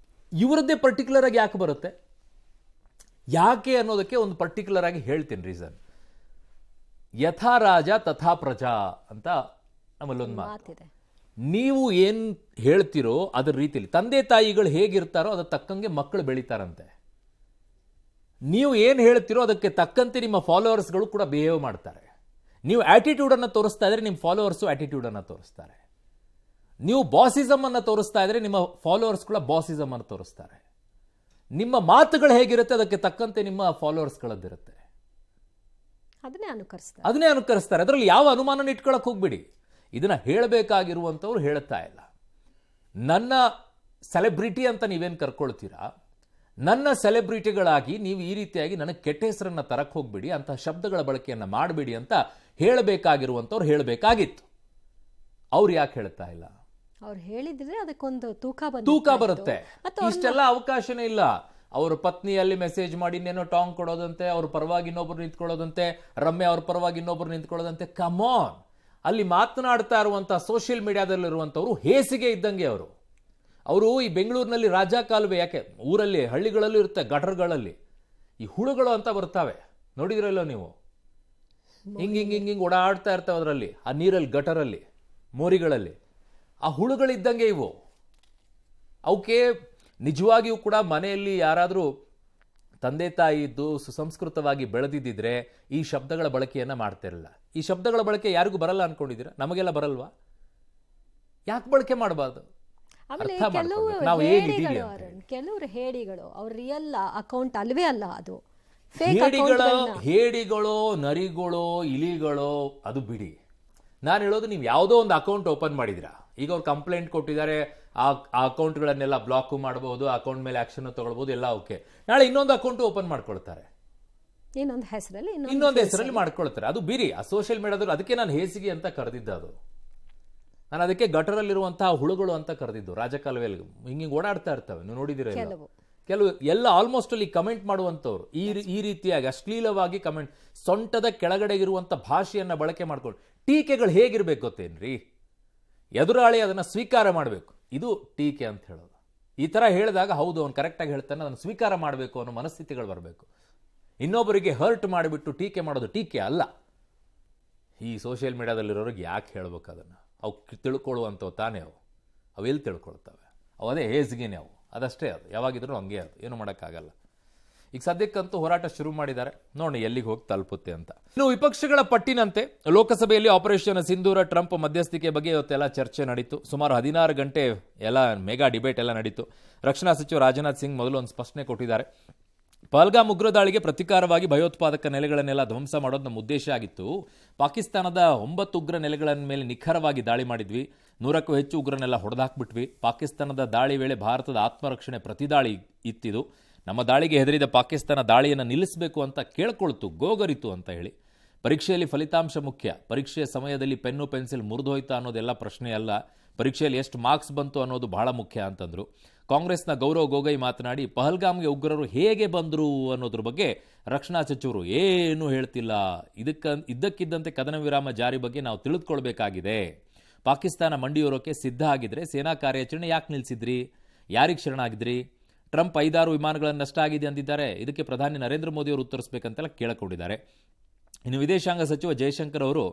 ಇವರದ್ದೇ ಪರ್ಟಿಕ್ಯುಲರ್ ಆಗಿ ಯಾಕೆ ಬರುತ್ತೆ? ಯಾಕೆ ಅನ್ನೋದಕ್ಕೆ ಒಂದು ಪರ್ಟಿಕ್ಯುಲರ್ ಆಗಿ ಹೇಳ್ತೀನಿ ರೀಸನ್. ಯಥಾ ರಾಜ ತಥಾ ಪ್ರಜಾ ಅಂತ ನಮ್ಮಲ್ಲೊಂದು ಮಾತಿದೆ. ನೀವು ಏನ್ ಹೇಳ್ತಿರೋ ಅದ್ರ ರೀತಿಯಲ್ಲಿ ತಂದೆ ತಾಯಿಗಳು ಹೇಗಿರ್ತಾರೋ ಅದ್ರ ತಕ್ಕಂಗೆ ಮಕ್ಕಳು ಬೆಳೀತಾರಂತೆ. ನೀವು ಏನ್ ಹೇಳ್ತಿರೋ ಅದಕ್ಕೆ ತಕ್ಕಂತೆ ನಿಮ್ಮ ಫಾಲೋವರ್ಸ್ಗಳು ಕೂಡ ಬಿಹೇವ್ ಮಾಡ್ತಾರೆ. ನೀವು ಆಟಿಟ್ಯೂಡ್ ಅನ್ನು ತೋರಿಸ್ತಾ ಇದ್ರೆ ನಿಮ್ಮ ಫಾಲೋವರ್ಸು ಆಟಿಟ್ಯೂಡ್ ಅನ್ನು ತೋರಿಸ್ತಾರೆ. ನೀವು ಬಾಸಿಸಮ್ ಅನ್ನು ತೋರಿಸ್ತಾ ಇದ್ರೆ ನಿಮ್ಮ ಫಾಲೋವರ್ಸ್ ಕೂಡ ಬಾಸಿಸಮ್ ಅನ್ನು ತೋರಿಸ್ತಾರೆ. ನಿಮ್ಮ ಮಾತುಗಳು ಹೇಗಿರುತ್ತೆ ಅದಕ್ಕೆ ತಕ್ಕಂತೆ ನಿಮ್ಮ ಫಾಲೋವರ್ಸ್ಗಳದ್ದಿರುತ್ತೆ, ಅದನ್ನೇ ಅನುಕರಿಸ್ತಾರೆ. ಅದರಲ್ಲಿ ಯಾವ ಅನುಮಾನ ಇಟ್ಕೊಳಕ್ ಹೋಗ್ಬಿಡಿ. ಇದನ್ನ ಹೇಳಬೇಕಾಗಿರುವಂಥವ್ರು ಹೇಳ್ತಾ ಇಲ್ಲ. ನನ್ನ ಸೆಲೆಬ್ರಿಟಿ ಅಂತ ನೀವೇನು ಕರ್ಕೊಳ್ತೀರಾ, ನನ್ನ ಸೆಲೆಬ್ರಿಟಿಗಳಾಗಿ ನೀವು ಈ ರೀತಿಯಾಗಿ ನನಗೆ ಕೆಟ್ಟ ಹೆಸರನ್ನ ತರಕ್ ಹೋಗ್ಬಿಡಿ, ಅಂತ ಶಬ್ದಗಳ ಬಳಕೆಯನ್ನ ಮಾಡಬೇಡಿ ಅಂತ ಹೇಳಬೇಕಾಗಿರುವಂಥವ್ರು ಹೇಳಬೇಕಾಗಿತ್ತು. ಅವ್ರು ಯಾಕೆ ಹೇಳ್ತಾ ಇಲ್ಲ? ಅವ್ರು ಹೇಳಿದ್ರೆ ಅದಕ್ಕೊಂದು ತೂಕ ಬರುತ್ತೆ. ಇಷ್ಟೆಲ್ಲ ಅವಕಾಶನೇ ಇಲ್ಲ. ಅವ್ರ ಪತ್ನಿಯಲ್ಲಿ ಮೆಸೇಜ್ ಮಾಡಿ ಇನ್ನೇನೋ ಟಾಂಗ್ ಕೊಡೋದಂತೆ, ಅವ್ರ ಪರವಾಗಿ ಇನ್ನೊಬ್ರು ನಿಂತ್ಕೊಳ್ಳೋದಂತೆ, ರಮ್ಯಾ ಅವ್ರ ಪರವಾಗಿ ಇನ್ನೊಬ್ರು ನಿಂತ್ಕೊಳ್ಳೋದಂತೆ. ಕಮಾನ್, ಅಲ್ಲಿ ಮಾತನಾಡ್ತಾ ಇರುವಂತಹ ಸೋಷಿಯಲ್ ಮೀಡಿಯಾದಲ್ಲಿರುವಂಥವ್ರು ಹೇಸಿಗೆ ಇದ್ದಂಗೆ. ಅವರು ಈ ಬೆಂಗಳೂರಿನಲ್ಲಿ ರಾಜ ಕಾಲುವೆ, ಯಾಕೆ ಊರಲ್ಲಿ ಹಳ್ಳಿಗಳಲ್ಲೂ ಇರುತ್ತೆ, ಗಟರ್ಗಳಲ್ಲಿ ಈ ಹುಳುಗಳು ಅಂತ ಬರ್ತಾವೆ, ನೋಡಿದ್ರಲ್ಲೋ ನೀವು? ಹಿಂಗ್ ಓಡಾಡ್ತಾ ಇರ್ತಾವೆ ಅದರಲ್ಲಿ, ಆ ನೀರಲ್ಲಿ, ಗಟರಲ್ಲಿ, ಮೋರಿಗಳಲ್ಲಿ. ಆ ಹುಳುಗಳಿದ್ದಂಗೆ ಇವು. ಅವಕ್ಕೆ ನಿಜವಾಗಿಯೂ ಕೂಡ ಮನೆಯಲ್ಲಿ ಯಾರಾದರೂ ತಂದೆ ತಾಯಿ ಇದ್ದು ಸುಸಂಸ್ಕೃತವಾಗಿ ಬೆಳೆದಿದ್ದಿದ್ರೆ ಈ ಶಬ್ದಗಳ ಬಳಕೆಯನ್ನ ಮಾಡ್ತಿರಲಿಲ್ಲ. ಈ ಶಬ್ದಗಳ ಬಳಕೆ ಯಾರಿಗೂ ಬರಲ್ಲ ಅನ್ಕೊಂಡಿದ್ದೀರಾ? ನಮಗೆಲ್ಲ ಬರಲ್ವಾ? ಯಾಕೆ ಬಳಕೆ ಮಾಡಬಾರ್ದು? ಕೆಲವರು ಹೇಡಿಗಳು, ಅವ್ರ ರಿಯಲ್ ಅಕೌಂಟ್ ಅಲ್ವೇ ಅಲ್ಲ, ಅದು ಹೇಡಿಗಳೋ ನರಿಗಳೋ ಇಲಿಗಳೋ ಅದು ಬಿಡಿ. ನಾನು ಹೇಳೋದು, ನೀವು ಯಾವುದೋ ಒಂದು ಅಕೌಂಟ್ ಓಪನ್ ಮಾಡಿದಿರಾ, ಈಗ ಅವ್ರು ಕಂಪ್ಲೇಂಟ್ ಕೊಟ್ಟಿದ್ದಾರೆ, ಆ ಅಕೌಂಟ್ಗಳನ್ನೆಲ್ಲ ಬ್ಲಾಕ್ ಮಾಡಬಹುದು, ಅಕೌಂಟ್ ಮೇಲೆ ಆಕ್ಷನ್ ತಗೊಳ್ಬಹುದು, ಎಲ್ಲ ಓಕೆ. ನಾಳೆ ಇನ್ನೊಂದು ಅಕೌಂಟ್ ಓಪನ್ ಮಾಡ್ಕೊಳ್ತಾರೆ, ಇನ್ನೊಂದು ಹೆಸರಲ್ಲಿ ಮಾಡ್ಕೊಳ್ತಾರೆ. ಅದು ಬಿರಿ. ಆ ಸೋಷಿಯಲ್ ಮೀಡಿಯಾದಲ್ಲಿ ಅದಕ್ಕೆ ನಾನು ಹೇಸಿಗೆ ಅಂತ ಕರೆದಿದ್ದ. ಅದು ನಾನು ಅದಕ್ಕೆ ಗಟರಲ್ಲಿರುವಂತಹ ಹುಳುಗಳು ಅಂತ ಕರೆದಿದ್ದು. ರಾಜಕಾಲುವೆಯಲ್ಲಿ ಹಿಂಗೆ ಓಡಾಡ್ತಾ ಇರ್ತವೆ, ನೀವು ನೋಡಿದಿರ? ಕೆಲವು ಎಲ್ಲ ಆಲ್ಮೋಸ್ಟ್ ಅಲ್ಲಿ ಕಮೆಂಟ್ ಮಾಡುವಂಥವ್ರು ಈ ರೀತಿಯಾಗಿ ಅಶ್ಲೀಲವಾಗಿ ಕಮೆಂಟ್, ಸೊಂಟದ ಕೆಳಗಡೆ ಇರುವಂಥ ಭಾಷೆಯನ್ನ ಬಳಕೆ ಮಾಡ್ಕೊಂಡು ಟೀಕೆಗಳು ಹೇಗಿರ್ಬೇಕು ಗೊತ್ತೇನ್ರಿ? ಎದುರಾಳಿ ಅದನ್ನ ಸ್ವೀಕಾರ ಮಾಡಬೇಕು, ಇದು ಟೀಕೆ ಅಂತ ಹೇಳೋದು. ಈ ತರ ಹೇಳಿದಾಗ ಹೌದು ಅವನು ಕರೆಕ್ಟಾಗಿ ಹೇಳ್ತಾನೆ, ಅದನ್ನು ಸ್ವೀಕಾರ ಮಾಡಬೇಕು ಅನ್ನೋ ಮನಸ್ಥಿತಿಗಳು ಬರಬೇಕು. ಇನ್ನೊಬ್ಬರಿಗೆ ಹರ್ಟ್ ಮಾಡಿಬಿಟ್ಟು ಟೀಕೆ ಮಾಡೋದು ಟೀಕೆ ಅಲ್ಲ. ಈ ಸೋಷಿಯಲ್ ಮೀಡಿಯಾದಲ್ಲಿರೋರಿಗೆ ಯಾಕೆ ಹೇಳ್ಬೇಕು ಅದನ್ನು? ಅವು ತಿಳ್ಕೊಳ್ಳುವಂಥವು ತಾನೇ ಅವೆಲ್ಲಿ ತಿಳ್ಕೊಳ್ತವೆ? ಅದೇ ಹೇಸಿಗೆನೇ ಅವು, ಅದಷ್ಟೇ. ಅದು ಯಾವಾಗಿದ್ರು ಹಂಗೆ, ಅದು ಏನು ಮಾಡೋಕ್ಕಾಗಲ್ಲ. ಈಗ ಸದ್ಯಕ್ಕಂತೂ ಹೋರಾಟ ಶುರು ಮಾಡಿದ್ದಾರೆ, ನೋಡಿ ಎಲ್ಲಿಗೆ ಹೋಗಿ ತಲುಪುತ್ತೆ ಅಂತ. ಇನ್ನು ವಿಪಕ್ಷಗಳ ಪಟ್ಟಿನಂತೆ ಲೋಕಸಭೆಯಲ್ಲಿ ಆಪರೇಷನ್ ಸಿಂಧೂರ ಟ್ರಂಪ್ ಮಧ್ಯಸ್ಥಿಕೆ ಬಗ್ಗೆ ಇವತ್ತೆಲ್ಲ ಚರ್ಚೆ ನಡೀತು. ಸುಮಾರು 16 ಗಂಟೆ ಎಲ್ಲ ಮೆಗಾ ಡಿಬೇಟ್ ಎಲ್ಲ ನಡೀತು. ರಕ್ಷಣಾ ಸಚಿವ ರಾಜನಾಥ್ ಸಿಂಗ್ ಮೊದಲು ಒಂದು ಸ್ಪಷ್ಟನೆ ಕೊಟ್ಟಿದ್ದಾರೆ. ಪಹಲ್ಗಾಮ್ ಉಗ್ರ ದಾಳಿಗೆ ಪ್ರತಿಕಾರವಾಗಿ ಭಯೋತ್ಪಾದಕ ನೆಲೆಗಳನ್ನೆಲ್ಲ ಧ್ವಂಸ ಮಾಡೋದು ನಮ್ಮ ಉದ್ದೇಶ ಆಗಿತ್ತು. ಪಾಕಿಸ್ತಾನದ 9 ಉಗ್ರ ನೆಲೆಗಳ ಮೇಲೆ ನಿಖರವಾಗಿ ದಾಳಿ ಮಾಡಿದ್ವಿ. 100ಕ್ಕೂ ಹೆಚ್ಚು ಉಗ್ರನೆಲ್ಲ ಹೊಡೆದಾಕ್ಬಿಟ್ವಿ. ಪಾಕಿಸ್ತಾನದ ದಾಳಿ ವೇಳೆ ಭಾರತದ ಆತ್ಮರಕ್ಷಣೆ ಪ್ರತಿದಾಳಿ ಇತ್ತಿದು. ನಮ್ಮ ದಾಳಿಗೆ ಹೆದರಿದ ಪಾಕಿಸ್ತಾನ ದಾಳಿಯನ್ನು ನಿಲ್ಲಿಸಬೇಕು ಅಂತ ಕೇಳ್ಕೊಳ್ತು, ಗೋಗರಿತು ಅಂತ ಹೇಳಿ. ಪರೀಕ್ಷೆಯಲ್ಲಿ ಫಲಿತಾಂಶ ಮುಖ್ಯ. ಪರೀಕ್ಷೆಯ ಸಮಯದಲ್ಲಿ ಪೆನ್ನು ಪೆನ್ಸಿಲ್ ಮುರಿದೋಯ್ತಾ ಅನ್ನೋದೆಲ್ಲ ಪ್ರಶ್ನೆ ಅಲ್ಲ. ಪರೀಕ್ಷೆಯಲ್ಲಿ ಎಷ್ಟು ಮಾರ್ಕ್ಸ್ ಬಂತು ಅನ್ನೋದು ಬಹಳ ಮುಖ್ಯ ಅಂತಂದ್ರು. ಕಾಂಗ್ರೆಸ್ನ ಗೌರವ್ ಗೊಗೈ ಮಾತನಾಡಿ, ಪಹಲ್ಗಾಮ್ಗೆ ಉಗ್ರರು ಹೇಗೆ ಬಂದರು ಅನ್ನೋದ್ರ ಬಗ್ಗೆ ರಕ್ಷಣಾ ಸಚಿವರು ಏನೂ ಹೇಳ್ತಿಲ್ಲ. ಇದ್ದಕ್ಕಿದ್ದಂತೆ ಕದನ ವಿರಾಮ ಜಾರಿ ಬಗ್ಗೆ ನಾವು ತಿಳಿದುಕೊಳ್ಬೇಕಾಗಿದೆ. ಪಾಕಿಸ್ತಾನ ಮಂಡಿಯೂರೋಕೆ ಸಿದ್ಧ ಆಗಿದ್ರೆ ಸೇನಾ ಕಾರ್ಯಾಚರಣೆ ಯಾಕೆ ನಿಲ್ಲಿಸಿದ್ರಿ? ಯಾರಿಗೆ ಶರಣಾಗಿದ್ರಿ? ಟ್ರಂಪ್ 5-6 ವಿಮಾನಗಳನ್ನು ನಷ್ಟ ಆಗಿದೆ ಅಂದಿದ್ದಾರೆ. ಇದಕ್ಕೆ ಪ್ರಧಾನಿ ನರೇಂದ್ರ ಮೋದಿ ಅವರು ಉತ್ತರಿಸಬೇಕಂತೆಲ್ಲ ಕೇಳಿಕೊಂಡಿದ್ದಾರೆ. ಇನ್ನು ವಿದೇಶಾಂಗ ಸಚಿವ ಜಯಶಂಕರ್ ಅವರು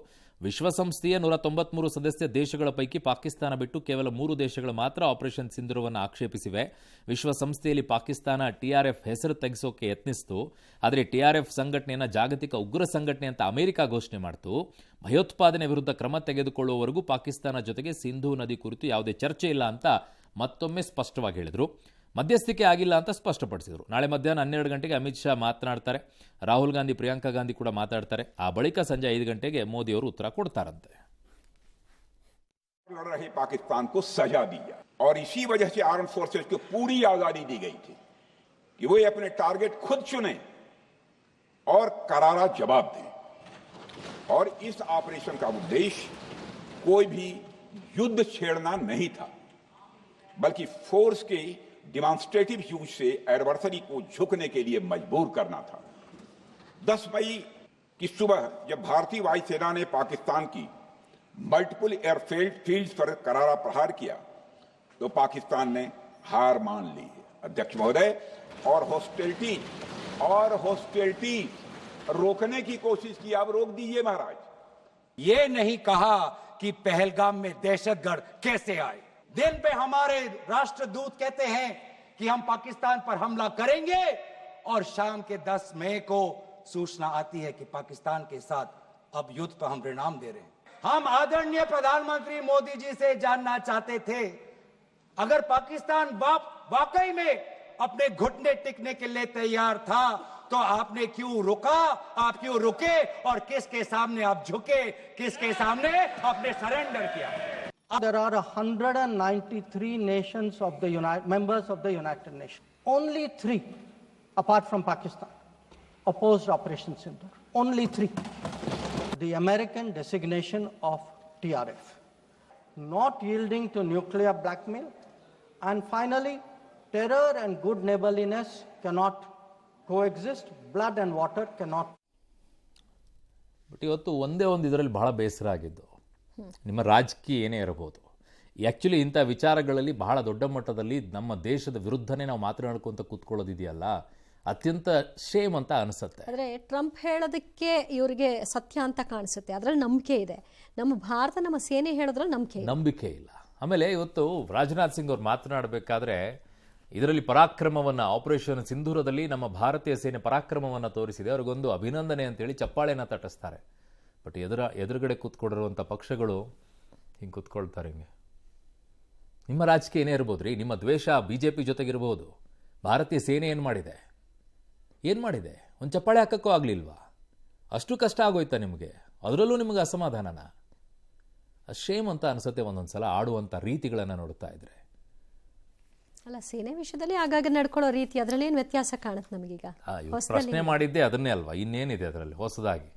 ವಿಶ್ವಸಂಸ್ಥೆಯ 193 ಸದಸ್ಯ ದೇಶಗಳ ಪೈಕಿ ಪಾಕಿಸ್ತಾನ ಬಿಟ್ಟು ಕೇವಲ 3 ದೇಶಗಳು ಮಾತ್ರ ಆಪರೇಷನ್ ಸಿಂಧೂರವನ್ನು ಆಕ್ಷೇಪಿಸಿವೆ. ವಿಶ್ವಸಂಸ್ಥೆಯಲ್ಲಿ ಪಾಕಿಸ್ತಾನ TRF ಹೆಸರು ತೆಗೆಸೋಕೆ ಯತ್ನಿಸಿತು. ಆದರೆ TRF ಸಂಘಟನೆಯನ್ನು ಜಾಗತಿಕ ಉಗ್ರ ಸಂಘಟನೆ ಅಂತ ಅಮೆರಿಕ ಘೋಷಣೆ ಮಾಡಿತು. ಭಯೋತ್ಪಾದನೆ ವಿರುದ್ಧ ಕ್ರಮ ತೆಗೆದುಕೊಳ್ಳುವವರೆಗೂ ಪಾಕಿಸ್ತಾನ ಜೊತೆಗೆ ಸಿಂಧೂ ನದಿ ಕುರಿತು ಯಾವುದೇ ಚರ್ಚೆ ಇಲ್ಲ ಅಂತ ಮತ್ತೊಮ್ಮೆ ಸ್ಪಷ್ಟವಾಗಿ ಹೇಳಿದರು. ಮಧ್ಯಸ್ಥಿಕೆ ಆಗಿಲ್ಲ ಅಂತ ಸ್ಪಷ್ಟಪಡಿಸಿದರು. ನಾಳೆ ಮಧ್ಯಾಹ್ನ 12 ಗಂಟೆಗೆ ಅಮಿತ್ ಶಾ ಮಾತನಾಡ್ತಾರೆ. ರಾಹುಲ್ ಗಾಂಧಿ, ಪ್ರಿಯಾಂಕಾ ಗಾಂಧಿ ಕೂಡ ಮಾತಾಡ್ತಾರೆ. ಆ ಬಳಿಕ ಸಂಜೆ 5 ಗಂಟೆಗೆ ಮೋದಿ ಅವರು ಉತ್ತರ ಕೊಡ್ತಾರಂತೆ. लड़ रहे पाकिस्तान को सजा दी जाए और इसी वजह से आर्म फोर्सेस को पूरी आजादी दी गई थी कि वो अपने टारगेट खुद चुने और करारा जवाब दें. और इस ऑपरेशन का उद्देश्य कोई भी युद्ध छेड़ना नहीं था, बल्कि फोर्स के डिमॉन्स्ट्रेटिव यूज से एडवर्सरी को झुकने के लिए मजबूर करना था. 10 मई की सुबह जब भारतीय वायुसेना ने पाकिस्तान की मल्टीपल एयरफील्ड पर करारा प्रहार किया तो पाकिस्तान ने हार मान ली. अध्यक्ष महोदय, और हॉस्टिलिटी रोकने की कोशिश की. अब रोक दीजिए महाराज. ये नहीं कहा कि पहलगाम में दहशतगर्द कैसे आए. दिन पे हमारे राष्ट्रदूत कहते हैं कि हम पाकिस्तान पर हमला करेंगे और शाम के 10 मई को सूचना आती है कि पाकिस्तान के साथ अब युद्ध पर हम परिणाम दे रहे हैं. हम आदरणीय प्रधानमंत्री मोदी जी से जानना चाहते थे, अगर पाकिस्तान वाकई में अपने घुटने टिकने के लिए तैयार था तो आपने क्यों रुका? आप क्यों रुके और किसके सामने आप झुके? किसके सामने आपने सरेंडर किया? There are 193 nations of the members of the United Nations. Only 3, apart from Pakistan, opposed Operation Sindoor. Only 3. The American designation of TRF, not yielding to nuclear blackmail, and finally, terror and good neighborliness cannot coexist. Blood and water cannot. But ಇವತ್ತು ಒಂದೇ ಒಂದು ಇದರಲ್ಲಿ ಬಹಳ ಬೇಸರ ಆಗಿದ್ದು, ನಿಮ್ಮ ರಾಜಕೀಯ ಏನೇ ಇರಬಹುದು, ಆ್ಯಕ್ಚುಲಿ ಇಂಥ ವಿಚಾರಗಳಲ್ಲಿ ಬಹಳ ದೊಡ್ಡ ಮಟ್ಟದಲ್ಲಿ ನಮ್ಮ ದೇಶದ ವಿರುದ್ಧನೇ ನಾವು ಮಾತನಾಡ್ಕೊಂತ ಕೂತ್ಕೊಳ್ಳೋದಿದೆಯಲ್ಲ, ಅತ್ಯಂತ ಶೇಮ್ ಅಂತ ಅನಿಸುತ್ತೆ. ಆದರೆ ಟ್ರಂಪ್ ಹೇಳೋದಕ್ಕೆ ಇವರಿಗೆ ಸತ್ಯ ಅಂತ ಕಾಣಿಸುತ್ತೆ, ಅದರಲ್ಲಿ ನಂಬಿಕೆ ಇದೆ. ನಮ್ಮ ಭಾರತ, ನಮ್ಮ ಸೇನೆ ಹೇಳೋದ್ರಲ್ಲಿ ನಂಬಿಕೆ ಇಲ್ಲ. ಆಮೇಲೆ ಇವತ್ತು ರಾಜನಾಥ್ ಸಿಂಗ್ ಅವ್ರು ಮಾತನಾಡಬೇಕಾದ್ರೆ ಇದರಲ್ಲಿ ಪರಾಕ್ರಮವನ್ನು, ಆಪರೇಷನ್ ಸಿಂಧೂರದಲ್ಲಿ ನಮ್ಮ ಭಾರತೀಯ ಸೇನೆ ಪರಾಕ್ರಮವನ್ನು ತೋರಿಸಿದೆ, ಅವ್ರಿಗೊಂದು ಅಭಿನಂದನೆ ಅಂತೇಳಿ ಚಪ್ಪಾಳೆನ ತಟ್ಟಿಸ್ತಾರೆ. ಬಟ್ ಎದುರುಗಡೆ ಕೂತ್ಕೊಂಡಿರುವಂಥ ಪಕ್ಷಗಳು ಹಿಂಗೆ ಕೂತ್ಕೊಳ್ತಾರೆ. ಹಿಂಗೆ ನಿಮ್ಮ ರಾಜಕೀಯ ಏನೇ ಇರ್ಬೋದು ರೀ, ನಿಮ್ಮ ದ್ವೇಷ BJP ಜೊತೆಗಿರ್ಬೋದು, ಭಾರತೀಯ ಸೇನೆ ಏನು ಮಾಡಿದೆ? ಒಂದು ಚಪ್ಪಾಳೆ ಹಾಕಕ್ಕೂ ಆಗಲಿಲ್ವಾ? ಅಷ್ಟು ಕಷ್ಟ ಆಗೋಯ್ತಾ ನಿಮಗೆ? ಅದರಲ್ಲೂ ನಿಮಗೆ ಅಸಮಾಧಾನನ? ಶೇಮ್ ಅಂತ ಅನಿಸುತ್ತೆ ಒಂದೊಂದು ಸಲ ಆಡುವಂಥ ರೀತಿಗಳನ್ನು ನೋಡ್ತಾ ಇದ್ರೆ. ಅಲ್ಲ, ಸೇನೆ ವಿಷಯದಲ್ಲಿ ಆಗಾಗ ನಡ್ಕೊಳ್ಳೋ ರೀತಿ, ಅದರಲ್ಲಿ ಏನು ವ್ಯತ್ಯಾಸ ಕಾಣುತ್ತೆ ನಮಗೀಗ? ಪ್ರಶ್ನೆ ಮಾಡಿದ್ದೆ ಅದನ್ನೇ ಅಲ್ವಾ, ಇನ್ನೇನಿದೆ ಅದರಲ್ಲಿ ಹೊಸದಾಗಿ?